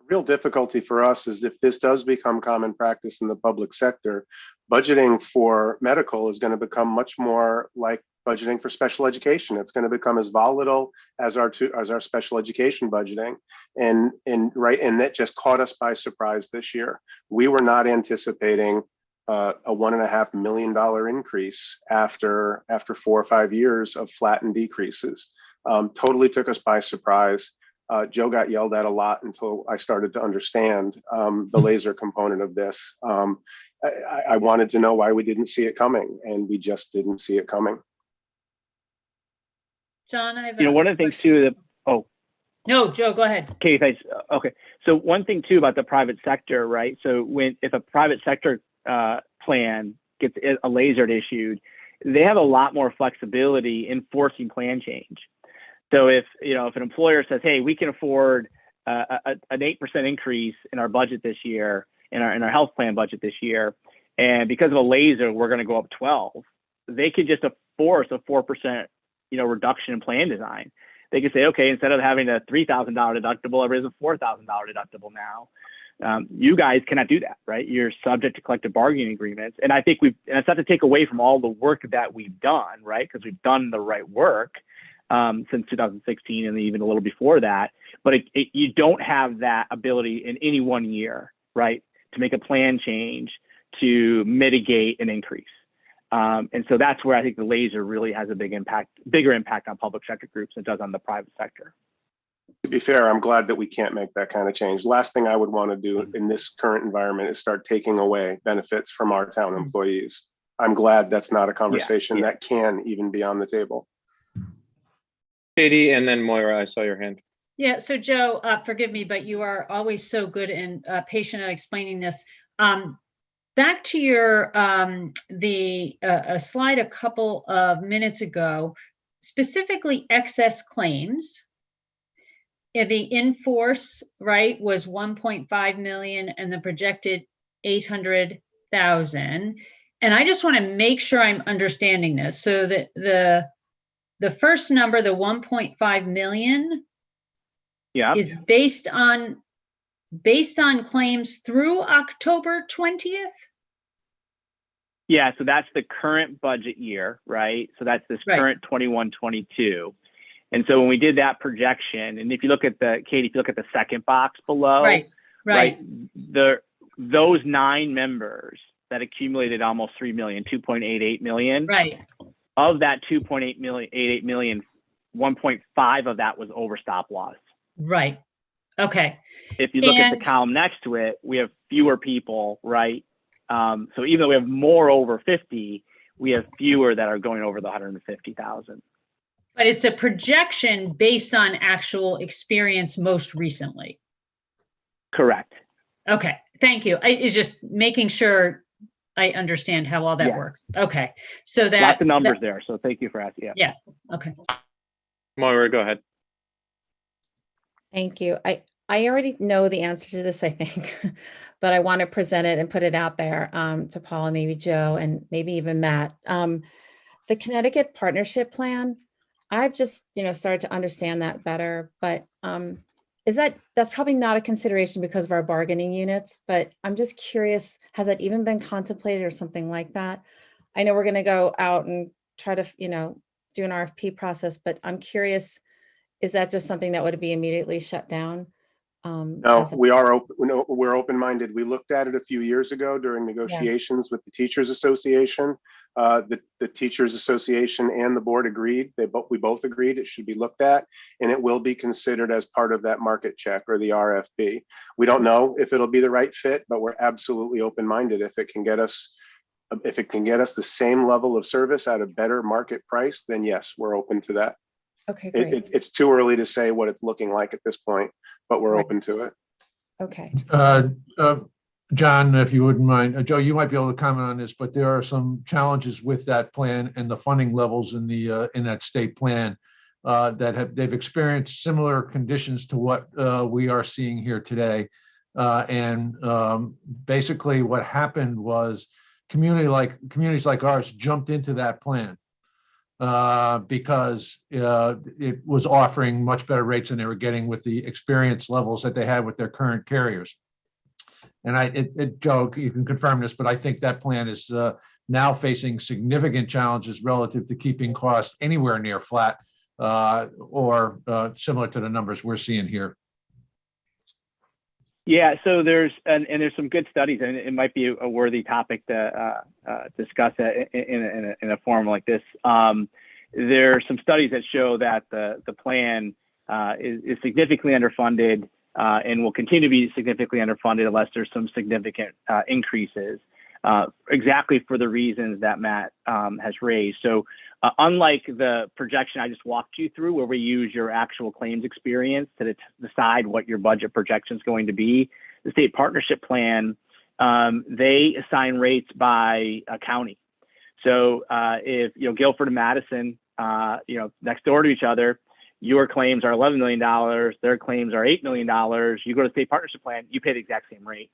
D: Real difficulty for us is if this does become common practice in the public sector, budgeting for medical is going to become much more like budgeting for special education. It's going to become as volatile as our special education budgeting, and that just caught us by surprise this year. We were not anticipating a $1.5 million increase after 4 or 5 years of flattened decreases. Totally took us by surprise. Joe got yelled at a lot until I started to understand the laser component of this. I wanted to know why we didn't see it coming, and we just didn't see it coming.
A: John, I have
C: one of the things too that,
A: No, Joe, go ahead.
C: Okay, thanks. Okay. So one thing too about the private sector, right? So if a private sector plan gets a laser issued, they have a lot more flexibility in forcing plan change. So if an employer says, hey, we can afford an 8% increase in our budget this year, in our health plan budget this year. And because of a laser, we're going to go up 12. They could just force a 4%, reduction in plan design. They could say, okay, instead of having a $3,000 deductible, everybody's a $4,000 deductible now. You guys cannot do that, right? You're subject to collective bargaining agreements. And I think and it's not to take away from all the work that we've done, right? Because we've done the right work since 2016 and even a little before that. But you don't have that ability in any one year, right? To make a plan change to mitigate an increase. And so that's where I think the laser really has a bigger impact on public sector groups than it does on the private sector.
D: To be fair, I'm glad that we can't make that kind of change. Last thing I would want to do in this current environment is start taking away benefits from our town employees. I'm glad that's not a conversation that can even be on the table.
B: Katie, and then Moira, I saw your hand.
A: Yeah, so Joe, forgive me, but you are always so good and patient at explaining this. Back to your a slide a couple of minutes ago, specifically excess claims. The in-force, right, was 1.5 million and the projected 800,000. And I just want to make sure I'm understanding this. So that the first number, the 1.5 million, is based on claims through October 20th.
C: Yeah, so that's the current budget year, right? So that's this current 21-22. And so when we did that projection, and if you look at Katie, if you look at the second box below, right, those 9 members that accumulated almost 3 million, 2.88 million.
A: Right.
C: Of that 2.88 million, 1.5 of that was over stop loss.
A: Right. Okay.
C: If you look at the column next to it, we have fewer people, right? So even though we have more over 50, we have fewer that are going over the 150,000.
A: But it's a projection based on actual experience most recently.
C: Correct.
A: Okay, thank you. It's just making sure I understand how all that works. Okay, so that
C: lots of numbers there. So thank you for asking.
A: Yeah. Okay.
B: Moira, go ahead.
H: Thank you. I already know the answer to this, I think, but I want to present it and put it out there to Paul and maybe Joe and maybe even Matt. The Connecticut Partnership Plan, I've just, started to understand that better, but that's probably not a consideration because of our bargaining units, but I'm just curious, has that even been contemplated or something like that? I know we're going to go out and try to, do an RFP process, but I'm curious, is that just something that would be immediately shut down?
D: No, we're open-minded. We looked at it a few years ago during negotiations with the Teachers Association. The Teachers Association and the board agreed. We both agreed it should be looked at, and it will be considered as part of that market check or the RFP. We don't know if it'll be the right fit, but we're absolutely open-minded. If it can get us the same level of service at a better market price, then yes, we're open to that.
H: Okay, great.
D: It's too early to say what it's looking like at this point, but we're open to it.
H: Okay.
I: John, if you wouldn't mind, Joe, you might be able to comment on this, but there are some challenges with that plan and the funding levels in that state plan they've experienced similar conditions to what we are seeing here today. Basically what happened was communities like ours jumped into that plan because it was offering much better rates than they were getting with the experience levels that they had with their current carriers. And Joe, you can confirm this, but I think that plan is now facing significant challenges relative to keeping costs anywhere near flat or similar to the numbers we're seeing here.
C: Yeah, so there's some good studies, and it might be a worthy topic to discuss in a forum like this. There are some studies that show that the plan is significantly underfunded and will continue to be significantly underfunded unless there's some significant increases, exactly for the reasons that Matt has raised. So unlike the projection I just walked you through, where we use your actual claims experience to decide what your budget projection is going to be, the state partnership plan, they assign rates by county. So if Guilford and Madison, next door to each other, your claims are $11 million, their claims are $8 million, you go to the state partnership plan, you pay the exact same rate.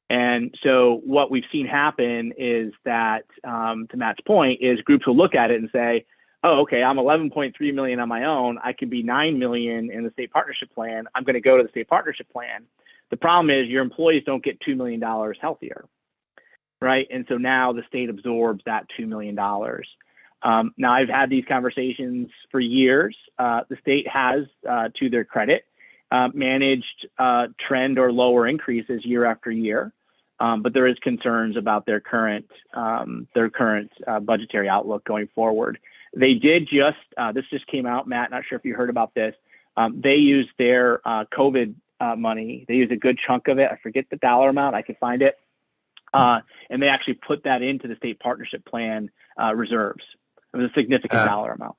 C: And so what we've seen happen is that, to Matt's point, is groups will look at it and say, oh, okay, I'm 11.3 million on my own. I can be 9 million in the state partnership plan. I'm going to go to the state partnership plan. The problem is your employees don't get $2 million healthier, right? And so now the state absorbs that $2 million. Now I've had these conversations for years. The state has, to their credit, managed trend or lower increases year after year, but there is concerns about their current budgetary outlook going forward. They did just this just came out, Matt. Not sure if you heard about this. They used their COVID money. They used a good chunk of it. I forget the dollar amount. I can find it, and they actually put that into the state partnership plan reserves. It was a significant dollar amount.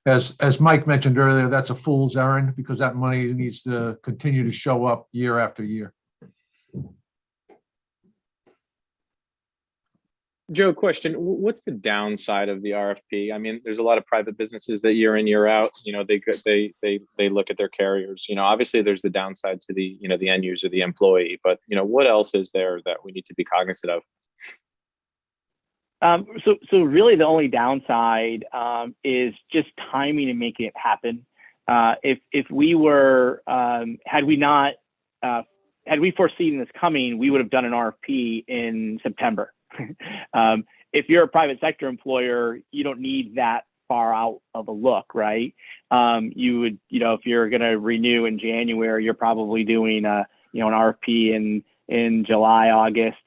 I: As Mike mentioned earlier, that's a fool's errand because that money needs to continue to show up year after year.
B: Joe, question, what's the downside of the RFP? I mean, there's a lot of private businesses that year in, year out, they look at their carriers. Obviously there's the downside to the, the end user, the employee, but what else is there that we need to be cognizant of?
C: So really the only downside is just timing and making it happen. If we were, had we foreseen this coming, we would have done an RFP in September. If you're a private sector employer, you don't need that far out of a look, right? You would, if you're going to renew in January, you're probably doing an RFP in July, August.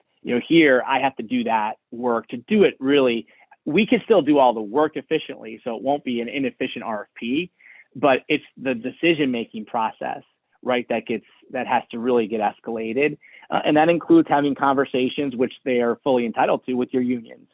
C: Here I have to do that work to do it really. We can still do all the work efficiently, so it won't be an inefficient RFP, but it's the decision-making process, right, that has to really get escalated. And that includes having conversations, which they are fully entitled to, with your unions,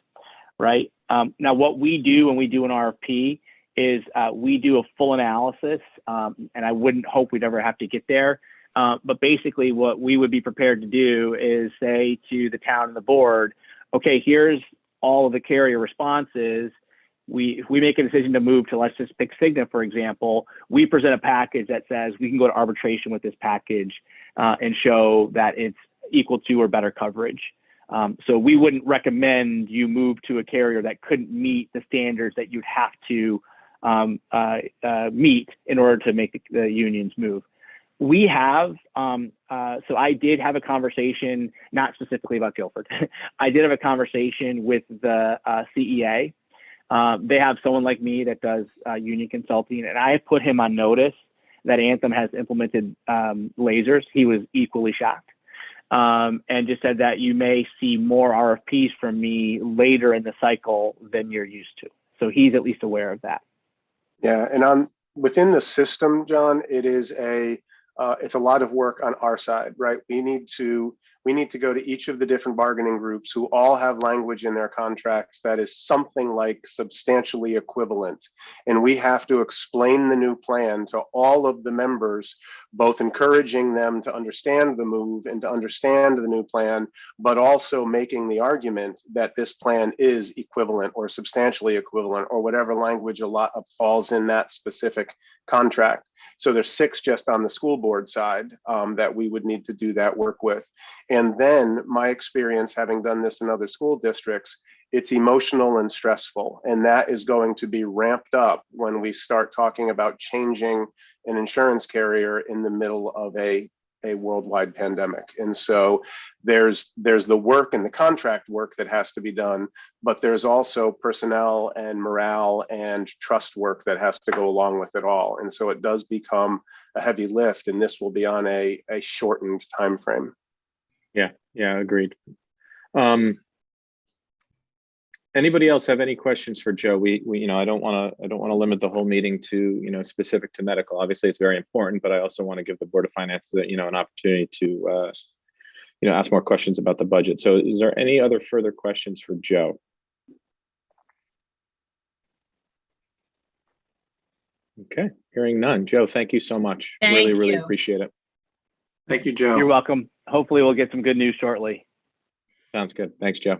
C: right? Now, what we do when we do an RFP is we do a full analysis, and I wouldn't hope we'd ever have to get there. But basically what we would be prepared to do is say to the town and the board, okay, here's all of the carrier responses. If we make a decision to move to, let's just pick Cigna, for example, we present a package that says we can go to arbitration with this package and show that it's equal to or better coverage. So we wouldn't recommend you move to a carrier that couldn't meet the standards that you'd have to meet in order to make the unions move. We have, so I did have a conversation, not specifically about Guilford. I did have a conversation with the CEA. They have someone like me that does union consulting, and I put him on notice that Anthem has implemented lasers. He was equally shocked, and just said that you may see more RFPs from me later in the cycle than you're used to. So he's at least aware of that.
D: Yeah, and within the system, John, it's a lot of work on our side, right? We need to go to each of the different bargaining groups who all have language in their contracts that is something like substantially equivalent. And we have to explain the new plan to all of the members, both encouraging them to understand the move and to understand the new plan, but also making the argument that this plan is equivalent or substantially equivalent or whatever language falls in that specific contract. So there's 6 just on the school board side that we would need to do that work with. And then my experience, having done this in other school districts, it's emotional and stressful. And that is going to be ramped up when we start talking about changing an insurance carrier in the middle of a worldwide pandemic. And so there's the work and the contract work that has to be done, but there's also personnel and morale and trust work that has to go along with it all. And so it does become a heavy lift, and this will be on a shortened time frame.
B: Yeah, agreed. Anybody else have any questions for Joe? We I don't want to limit the whole meeting to specific to medical. Obviously, it's very important, but I also want to give the Board of Finance an opportunity to ask more questions about the budget. So, is there any other further questions for Joe? Okay, hearing none. Joe, thank you so much. Really appreciate it.
F: Thank you, Joe.
C: You're welcome. Hopefully we'll get some good news shortly.
B: Sounds good. Thanks, Joe.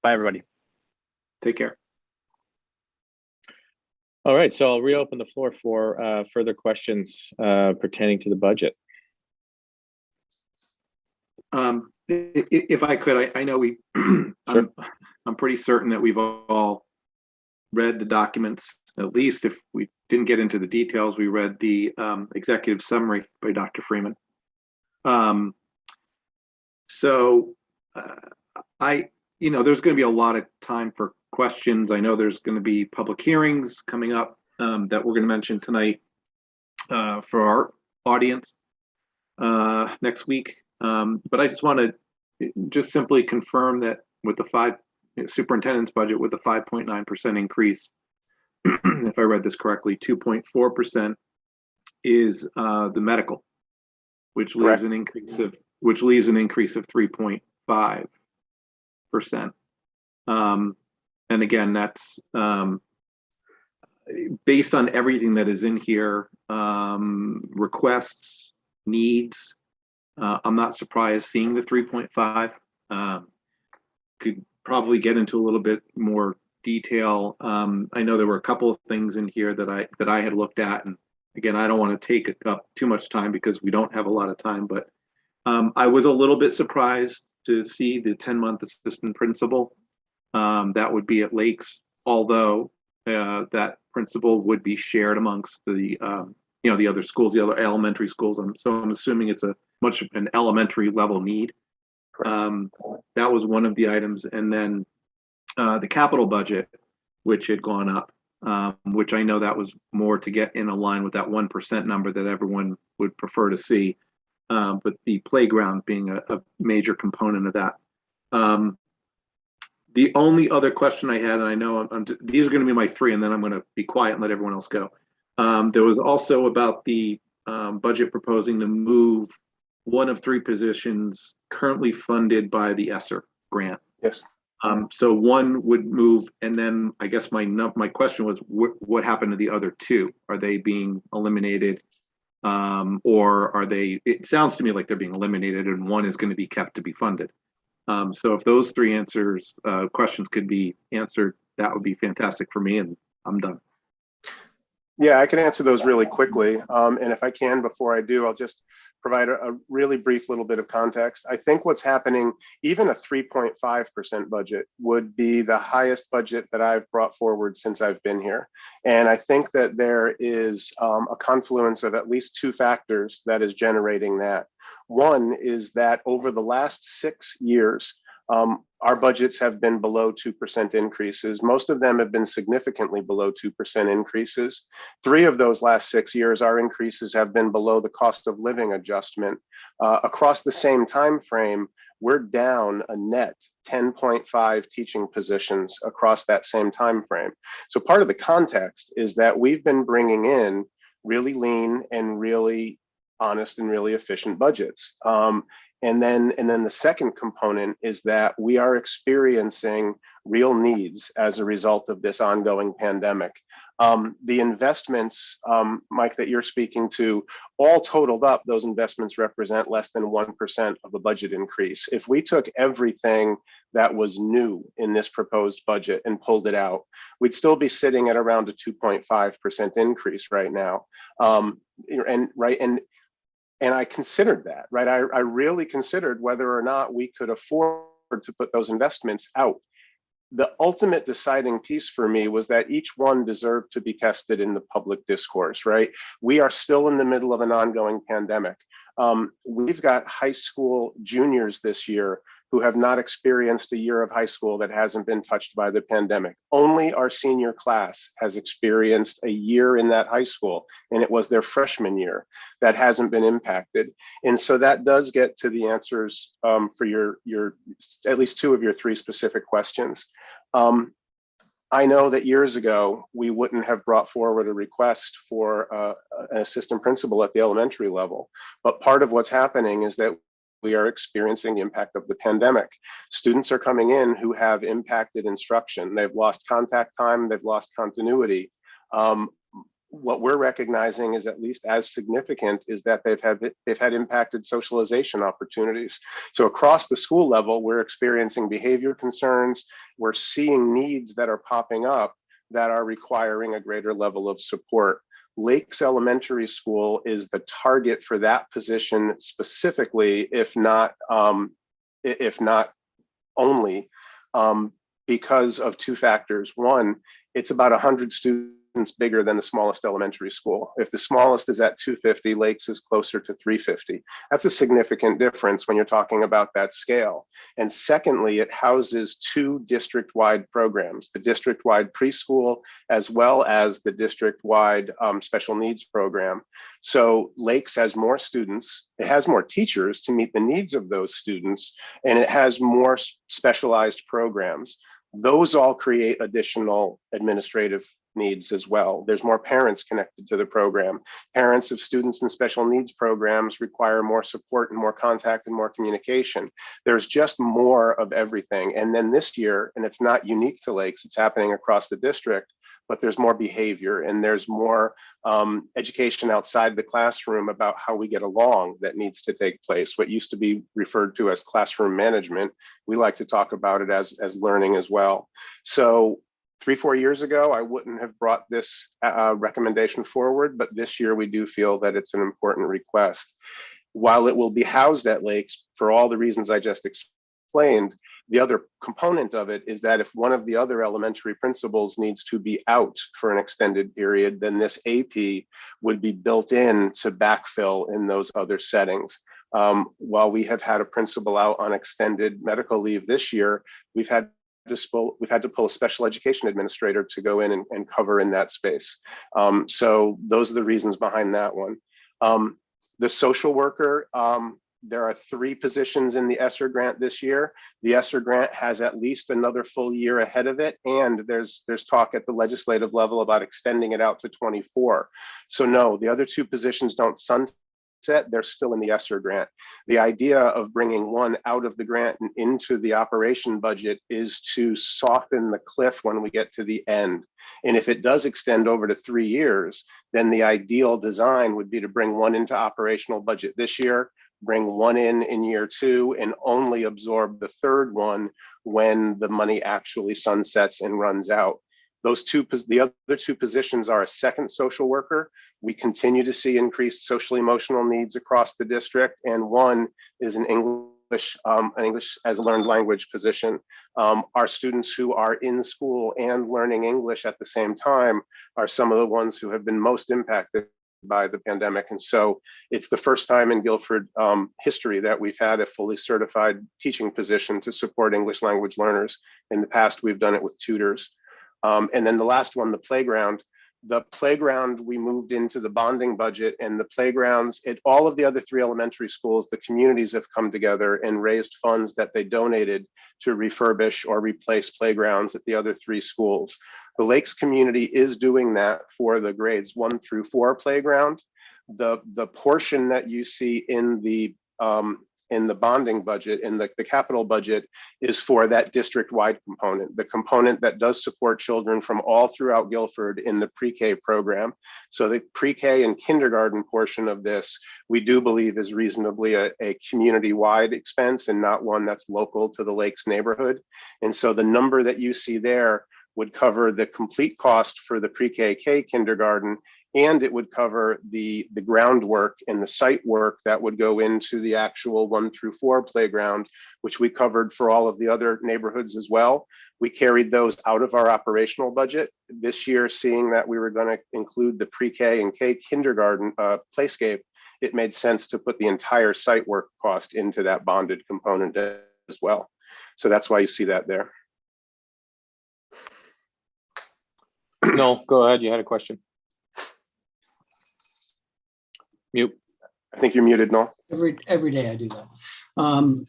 C: Bye, everybody.
F: Take care.
B: All right, so I'll reopen the floor for further questions pertaining to the budget.
F: If I could, I know we,
B: Sure.
F: I'm pretty certain that we've all read the documents. At least if we didn't get into the details, we read the executive summary by Dr. Freeman. So there's going to be a lot of time for questions. I know there's going to be public hearings coming up that we're going to mention tonight for our audience next week. But I just want to just simply confirm that with the superintendent's budget with the 5.9% increase, if I read this correctly, 2.4% is the medical, which leaves an increase of 3.5%. And again, that's based on everything that is in here, requests, needs. I'm not surprised seeing the 3.5. Could probably get into a little bit more detail. I know there were a couple of things in here that I had looked at, and again, I don't want to take up too much time because we don't have a lot of time, but I was a little bit surprised to see the 10-month assistant principal. That would be at Lakes, although that principal would be shared amongst the the other schools, the other elementary schools. So I'm assuming it's much of an elementary level need. That was one of the items, and then the capital budget, which had gone up, which I know that was more to get in line with that 1% number that everyone would prefer to see. But the playground being a major component of that. The only other question I had, and I know these are going to be my three, and then I'm going to be quiet and let everyone else go. There was also about the budget proposing to move one of three positions currently funded by the ESSER grant.
D: Yes.
F: So one would move, and then I guess my question was, what happened to the other two? Are they being eliminated? Or are they, it sounds to me like they're being eliminated and one is going to be kept to be funded. So if those three questions could be answered, that would be fantastic for me, and I'm done.
D: Yeah, I can answer those really quickly. And if I can, before I do, I'll just provide a really brief little bit of context. I think what's happening, even a 3.5% budget would be the highest budget that I've brought forward since I've been here. And I think that there is a confluence of at least two factors that is generating that. One is that over the last 6 years, our budgets have been below 2% increases. Most of them have been significantly below 2% increases. 3 of those last 6 years, our increases have been below the cost of living adjustment. Across the same time frame, we're down a net 10.5 teaching positions across that same time frame. So part of the context is that we've been bringing in really lean and really honest and really efficient budgets. And then the second component is that we are experiencing real needs as a result of this ongoing pandemic. The investments, Mike, that you're speaking to, all totaled up, those investments represent less than 1% of the budget increase. If we took everything that was new in this proposed budget and pulled it out, we'd still be sitting at around a 2.5% increase right now. And I considered that, right? I really considered whether or not we could afford to put those investments out. The ultimate deciding piece for me was that each one deserved to be tested in the public discourse, right? We are still in the middle of an ongoing pandemic. We've got high school juniors this year who have not experienced a year of high school that hasn't been touched by the pandemic. Only our senior class has experienced a year in that high school, and it was their freshman year that hasn't been impacted. And so that does get to the answers for your at least 2 of your 3 specific questions. I know that years ago, we wouldn't have brought forward a request for an assistant principal at the elementary level. But part of what's happening is that we are experiencing the impact of the pandemic. Students are coming in who have impacted instruction. They've lost contact time, they've lost continuity. What we're recognizing is at least as significant is that they've had impacted socialization opportunities. So across the school level, we're experiencing behavior concerns. We're seeing needs that are popping up that are requiring a greater level of support. Lakes Elementary School is the target for that position specifically, if not if not only, because of two factors. One, it's about 100 students bigger than the smallest elementary school. If the smallest is at 250, Lakes is closer to 350. That's a significant difference when you're talking about that scale. And secondly, it houses two district-wide programs, the district-wide preschool as well as the district-wide special needs program. So Lakes has more students, it has more teachers to meet the needs of those students, and it has more specialized programs. Those all create additional administrative needs as well. There's more parents connected to the program. Parents of students in special needs programs require more support and more contact and more communication. There's just more of everything. And then this year, and it's not unique to Lakes, it's happening across the district, but there's more behavior and there's more education outside the classroom about how we get along that needs to take place. What used to be referred to as classroom management, we like to talk about it as learning as well. So 3-4 years ago, I wouldn't have brought this recommendation forward, but this year we do feel that it's an important request. While it will be housed at Lakes for all the reasons I just explained, the other component of it is that if one of the other elementary principals needs to be out for an extended period, then this AP would be built in to backfill in those other settings. While we have had a principal out on extended medical leave this year, we've had to pull a special education administrator to go in and cover in that space. So those are the reasons behind that one. The social worker, there are 3 positions in the ESSER grant this year. The ESSER grant has at least another full year ahead of it, and there's talk at the legislative level about extending it out to 24. So no, the other 2 positions don't sunset. They're still in the ESSER grant. The idea of bringing one out of the grant and into the operation budget is to soften the cliff when we get to the end. And if it does extend over to 3 years, then the ideal design would be to bring one into operational budget this year, bring one in year 2, and only absorb the third one when the money actually sunsets and runs out. The other 2 positions are a second social worker. We continue to see increased social emotional needs across the district, and one is an English as a learned language position. Our students who are in school and learning English at the same time are some of the ones who have been most impacted by the pandemic. And so it's the first time in Guilford history that we've had a fully certified teaching position to support English language learners. In the past, we've done it with tutors. And then the last one, the playground. The playground, we moved into the bonding budget, and the playgrounds at all of the other 3 elementary schools, the communities have come together and raised funds that they donated to refurbish or replace playgrounds at the other 3 schools. The Lakes community is doing that for the grades 1 through 4 playground. The portion that you see in the bonding budget, in the capital budget, is for that district-wide component, the component that does support children from all throughout Guilford in the pre-K program. So the pre-K and kindergarten portion of this, we do believe is reasonably a community-wide expense and not one that's local to the Lakes neighborhood. And so the number that you see there would cover the complete cost for the pre-K kindergarten, and it would cover the groundwork and the site work that would go into the actual 1 through 4 playground, which we covered for all of the other neighborhoods as well. We carried those out of our operational budget. This year, seeing that we were going to include the pre-K and K kindergarten playscape, it made sense to put the entire site work cost into that bonded component as well. So that's why you see that there.
B: No, go ahead. You had a question. Mute.
D: I think you're muted, Noel.
J: Every day I do that.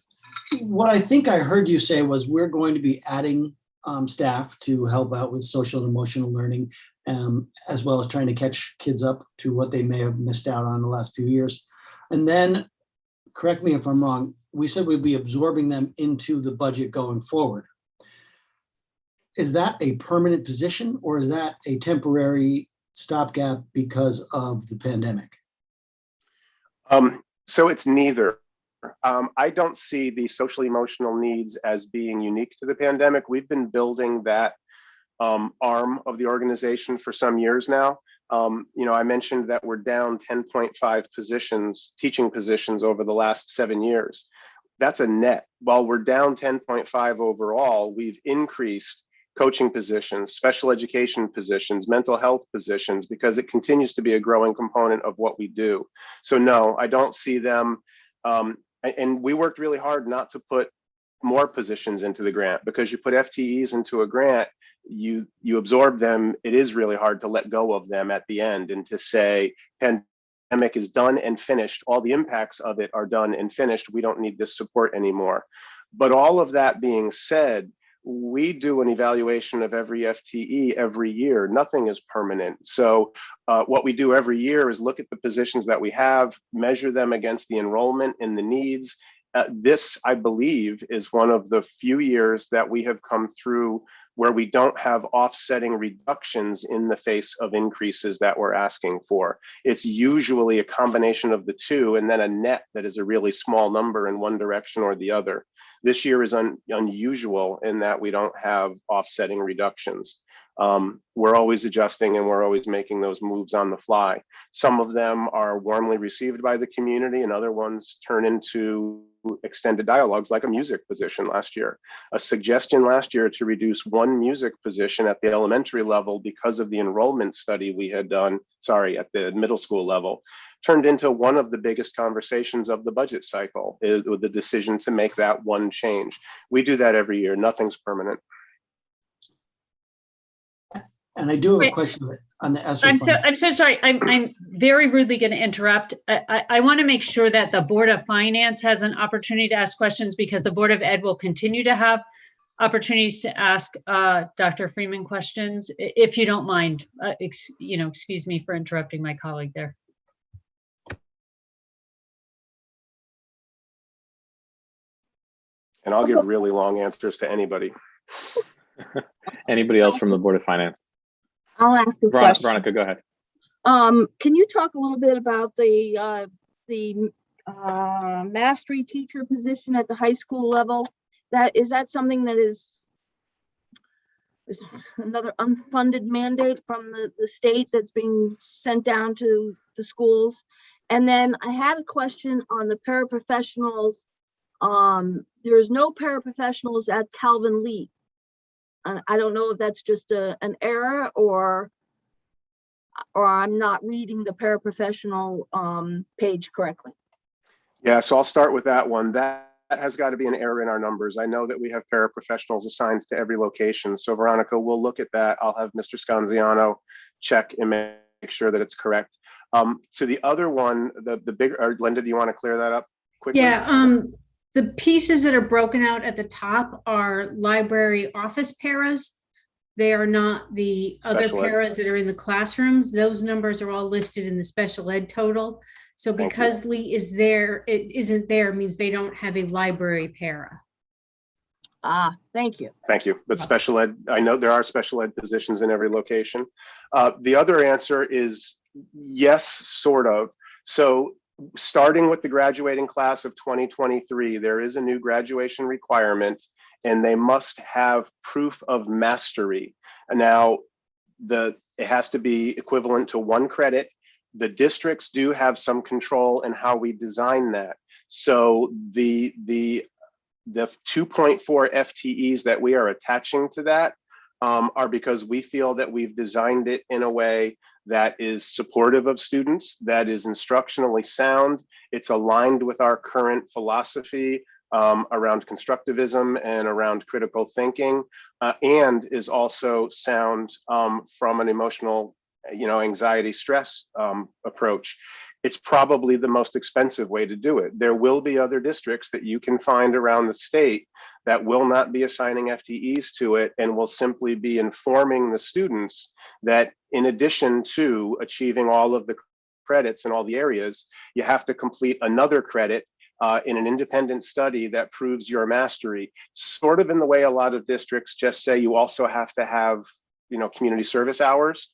J: What I think I heard you say was we're going to be adding staff to help out with social and emotional learning, as well as trying to catch kids up to what they may have missed out on the last few years. And then, correct me if I'm wrong, we said we'd be absorbing them into the budget going forward. Is that a permanent position, or is that a temporary stopgap because of the pandemic?
D: So it's neither. I don't see the social emotional needs as being unique to the pandemic. We've been building that arm of the organization for some years now. I mentioned that we're down 10.5 positions, teaching positions over the last 7 years. that's a net. While we're down 10.5 overall, we've increased coaching positions, special education positions, mental health positions, because it continues to be a growing component of what we do. So no, I don't see them. And we worked really hard not to put more positions into the grant, because you put FTEs into a grant, you absorb them. It is really hard to let go of them at the end and to say, pandemic is done and finished. All the impacts of it are done and finished. We don't need this support anymore. But all of that being said, we do an evaluation of every FTE every year. Nothing is permanent. So what we do every year is look at the positions that we have, measure them against the enrollment and the needs. This, I believe, is one of the few years that we have come through where we don't have offsetting reductions in the face of increases that we're asking for. It's usually a combination of the two, and then a net that is a really small number in one direction or the other. This year is unusual in that we don't have offsetting reductions. We're always adjusting and we're always making those moves on the fly. Some of them are warmly received by the community, and other ones turn into extended dialogues, like a music position last year. A suggestion last year to reduce one music position at the elementary level because of the enrollment study we had done, at the middle school level, turned into one of the biggest conversations of the budget cycle, with the decision to make that one change. We do that every year. Nothing's permanent.
J: And I do have a question on the ESSER
A: I'm
J: fund.
A: so sorry. I'm very rudely going to interrupt. I want to make sure that the Board of Finance has an opportunity to ask questions, because the Board of Ed will continue to have opportunities to ask Dr. Freeman questions, if you don't mind. Excuse me for interrupting my colleague there.
D: And I'll give really long answers to anybody.
B: Anybody else from the Board of Finance?
K: I'll ask a question.
B: Veronica, go ahead.
K: Can you talk a little bit about the mastery teacher position at the high school level? Is that something that is another unfunded mandate from the state that's being sent down to the schools? And then I had a question on the paraprofessionals. There's no paraprofessionals at Calvin Lee. I don't know if that's just an error, or I'm not reading the paraprofessional page correctly.
D: Yeah, so I'll start with that one. That has got to be an error in our numbers. I know that we have paraprofessionals assigned to every location. So Veronica, we'll look at that. I'll have Mr. Scanziano check and make sure that it's correct. To the other one, the bigger, Linda, do you want to clear that up quickly?
L: Yeah, the pieces that are broken out at the top are library office paras. They are not the other paras that are in the classrooms. Those numbers are all listed in the special ed total. So because Lee is there, it isn't there means they don't have a library para.
K: Thank you.
D: Thank you. But special ed, I know there are special ed positions in every location. The other answer is yes, sort of. So starting with the graduating class of 2023, there is a new graduation requirement, and they must have proof of mastery. And now, it has to be equivalent to 1 credit. The districts do have some control in how we design that. So the 2.4 FTEs that we are attaching to that are because we feel that we've designed it in a way that is supportive of students, that is instructionally sound. It's aligned with our current philosophy around constructivism and around critical thinking, and is also sound from an emotional, anxiety stress approach. It's probably the most expensive way to do it. There will be other districts that you can find around the state that will not be assigning FTEs to it and will simply be informing the students that in addition to achieving all of the credits in all the areas, you have to complete another credit in an independent study that proves your mastery, sort of in the way a lot of districts just say you also have to have, community service hours.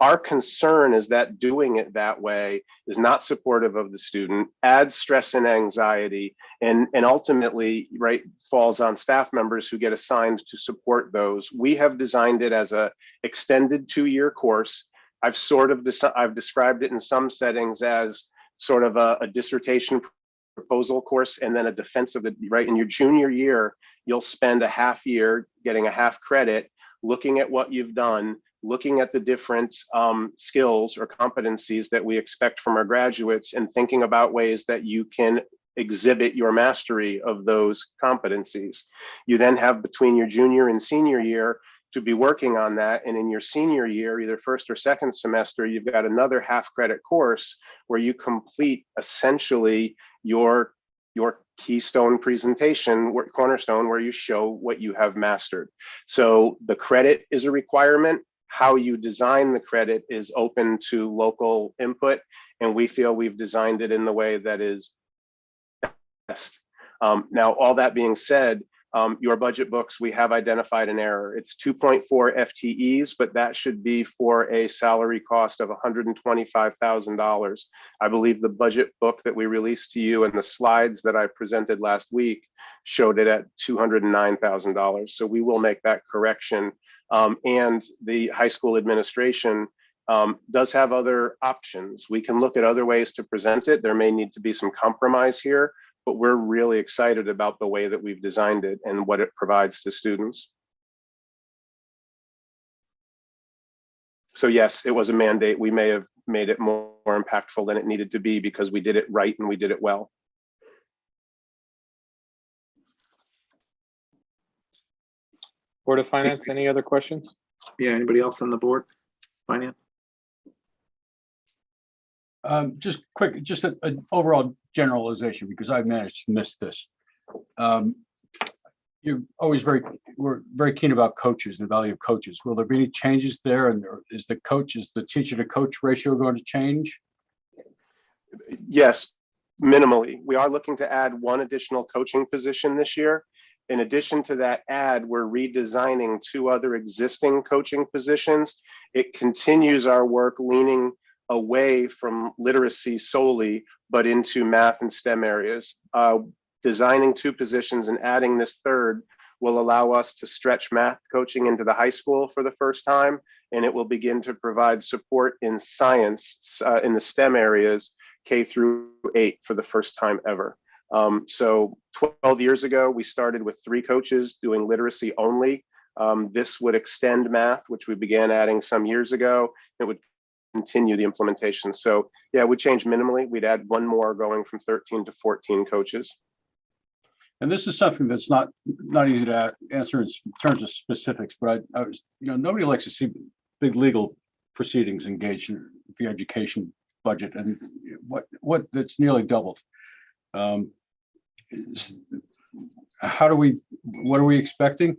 D: Our concern is that doing it that way is not supportive of the student, adds stress and anxiety, and ultimately, falls on staff members who get assigned to support those. We have designed it as a extended 2-year course. I've described it in some settings as sort of a dissertation proposal course and then a defense of the, right? In your junior year, you'll spend a half year getting a half credit, looking at what you've done, looking at the different skills or competencies that we expect from our graduates, and thinking about ways that you can exhibit your mastery of those competencies. You then have between your junior and senior year to be working on that. And in your senior year, either first or second semester, you've got another half credit course where you complete essentially your keystone presentation, cornerstone, where you show what you have mastered. So the credit is a requirement. How you design the credit is open to local input, and we feel we've designed it in the way that is best. Now, all that being said, your budget books, we have identified an error. It's 2.4 FTEs, but that should be for a salary cost of $125,000. I believe the budget book that we released to you and the slides that I presented last week showed it at $209,000. So we will make that correction. And the high school administration does have other options. We can look at other ways to present it. There may need to be some compromise here, but we're really excited about the way that we've designed it and what it provides to students. So yes, it was a mandate. We may have made it more impactful than it needed to be because we did it right and we did it well.
B: Board of Finance, any other questions?
F: Yeah, anybody else on the board? Finance?
G: Just quick, just an overall generalization, because I've managed to miss this. You're always we're very keen about coaches, the value of coaches. Will there be any changes there? And is the teacher to coach ratio going to change?
D: Yes, minimally. We are looking to add one additional coaching position this year. In addition to that add, we're redesigning 2 other existing coaching positions. It continues our work leaning away from literacy solely, but into math and STEM areas. Designing 2 positions and adding this third will allow us to stretch math coaching into the high school for the first time, and it will begin to provide support in science in the STEM areas K through 8 for the first time ever. So 12 years ago, we started with 3 coaches doing literacy only. This would extend math, which we began adding some years ago. It would continue the implementation. So yeah, we changed minimally. We'd add 1 more, going from 13 to 14 coaches.
G: And this is something that's not easy to answer in terms of specifics, but I was, nobody likes to see big legal proceedings engaged in the education budget, and what that's nearly doubled. What are we expecting?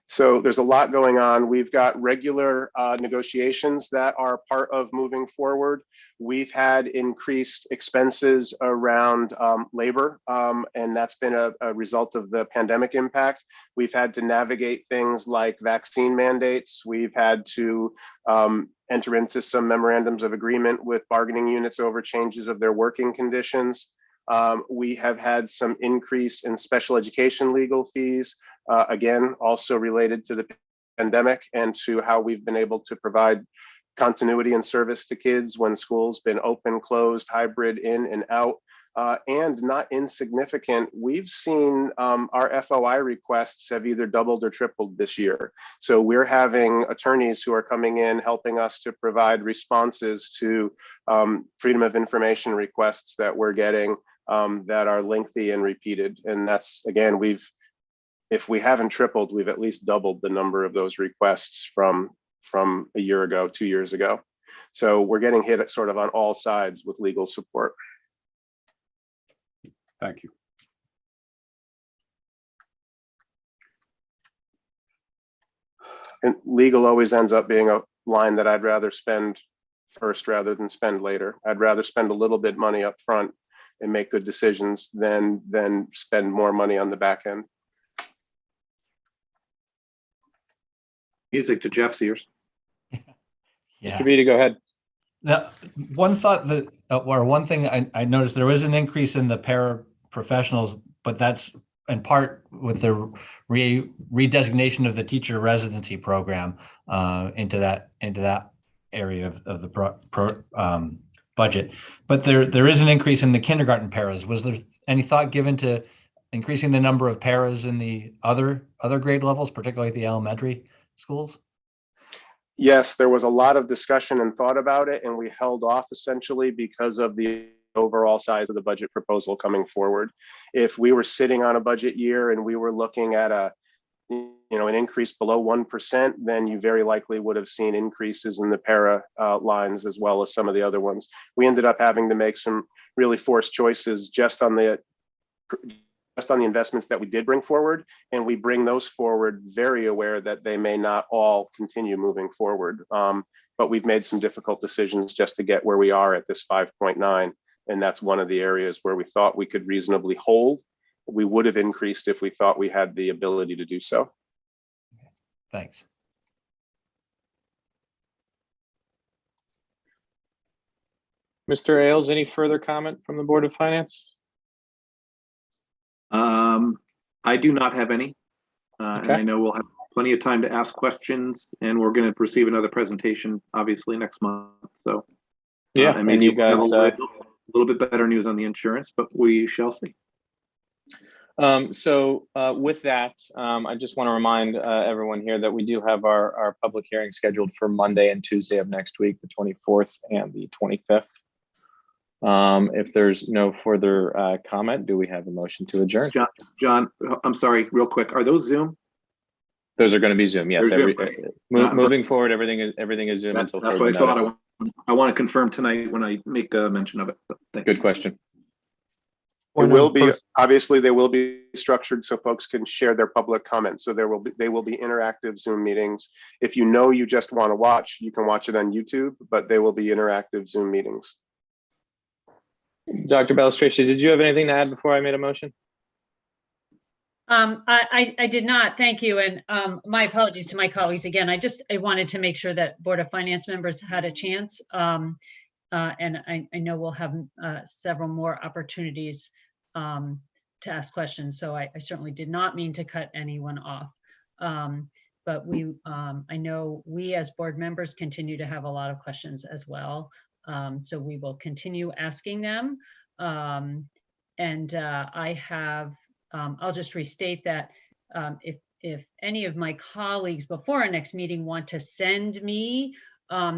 D: So there's a lot going on. We've got regular negotiations that are part of moving forward. We've had increased expenses around labor, and that's been a result of the pandemic impact. We've had to navigate things like vaccine mandates. We've had to enter into some memorandums of agreement with bargaining units over changes of their working conditions. We have had some increase in special education legal fees, again, also related to the pandemic and to how we've been able to provide continuity and service to kids when school's been open, closed, hybrid, in and out. And not insignificant, we've seen our FOI requests have either doubled or tripled this year. So we're having attorneys who are coming in, helping us to provide responses to freedom of information requests that we're getting that are lengthy and repeated. And that's, again, if we haven't tripled, we've at least doubled the number of those requests from a year ago, 2 years ago. So we're getting hit at sort of on all sides with legal support.
G: Thank you.
D: And legal always ends up being a line that I'd rather spend first rather than spend later. I'd rather spend a little bit money up front and make good decisions than spend more money on the back end.
F: Music to Jeff's ears.
B: Mr. Vita, go ahead.
M: Now, one thought that, or one thing I noticed, there was an increase in the paraprofessionals, but that's in part with the redesignation of the teacher residency program into that area of the budget. But there is an increase in the kindergarten paras. Was there any thought given to increasing the number of paras in the other grade levels, particularly the elementary schools?
D: Yes, there was a lot of discussion and thought about it, and we held off essentially because of the overall size of the budget proposal coming forward. If we were sitting on a budget year and we were looking at an increase below 1%, then you very likely would have seen increases in the para lines as well as some of the other ones. We ended up having to make some really forced choices just on the investments that we did bring forward, and we bring those forward very aware that they may not all continue moving forward. But we've made some difficult decisions just to get where we are at this 5.9, and that's one of the areas where we thought we could reasonably hold. We would have increased if we thought we had the ability to do so.
M: Thanks.
B: Mr. Ailes, any further comment from the Board of Finance?
F: I do not have any. And I know we'll have plenty of time to ask questions, and we're going to receive another presentation obviously next month. So
B: yeah,
F: and maybe
B: you guys
F: a little bit better news on the insurance, but we shall see.
B: With that, I just want to remind everyone here that we do have our public hearing scheduled for Monday and Tuesday of next week, the 24th and the 25th. If there's no further comment, do we have a motion to adjourn?
F: John, I'm sorry, real quick. Are those Zoom?
B: Those are going to be Zoom. Yes.
F: Zoom.
B: Moving forward, everything is Zoom until
F: that's
B: further
F: what I thought.
B: notice.
F: I want to confirm tonight when I make a mention of it.
B: Good question.
D: It will be, obviously they will be structured so folks can share their public comments. So they will be interactive Zoom meetings. If you know you just want to watch, you can watch it on YouTube, but they will be interactive Zoom meetings.
B: Dr. Balistraci, did you have anything to add before I made a motion?
A: I did not, thank you. And my apologies to my colleagues again. I wanted to make sure that Board of Finance members had a chance. And I know we'll have several more opportunities to ask questions. So I certainly did not mean to cut anyone off. But I know we as board members continue to have a lot of questions as well. So we will continue asking them. I'll just restate that if any of my colleagues before our next meeting want to send me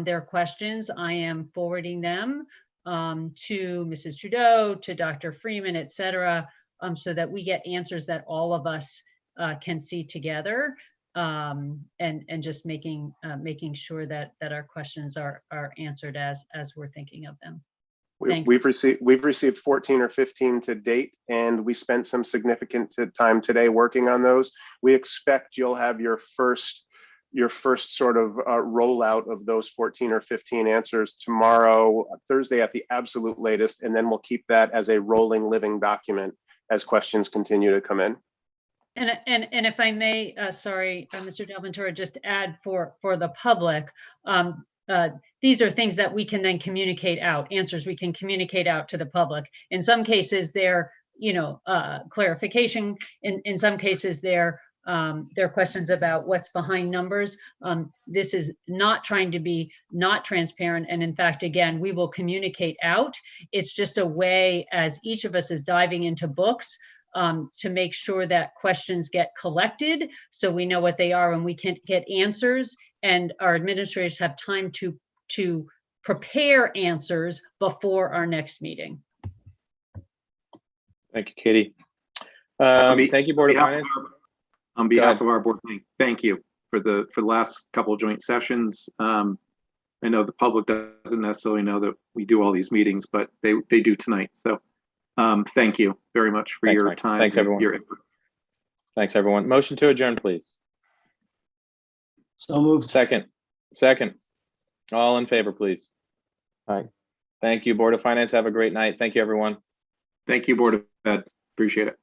A: their questions, I am forwarding them to Mrs. Trudeau, to Dr. Freeman, et cetera, so that we get answers that all of us can see together, and just making sure that our questions are answered as we're thinking of them.
D: We've received 14 or 15 to date, and we spent some significant time today working on those. We expect you'll have your first sort of rollout of those 14 or 15 answers tomorrow, Thursday at the absolute latest, and then we'll keep that as a rolling living document as questions continue to come in.
A: And if I may, sorry, Mr. Del Ventura, just add for the public, these are things that we can then communicate out, answers we can communicate out to the public. In some cases, they're, clarification. In some cases, they're questions about what's behind numbers. This is not trying to be not transparent. And in fact, again, we will communicate out. It's just a way, as each of us is diving into books, to make sure that questions get collected so we know what they are and we can get answers, and our administrators have time to prepare answers before our next meeting.
B: Thank you, Katie. Thank you, Board of Finance.
F: On behalf of our board, thank you for the last couple of joint sessions. I know the public doesn't necessarily know that we do all these meetings, but they do tonight. So thank you very much for your time.
B: Thanks, everyone.
F: Your input.
B: Thanks, everyone. Motion to adjourn, please.
J: So moved.
B: Second. All in favor, please. All right. Thank you, Board of Finance. Have a great night. Thank you, everyone.
F: Thank you, Board of Ed. Appreciate it.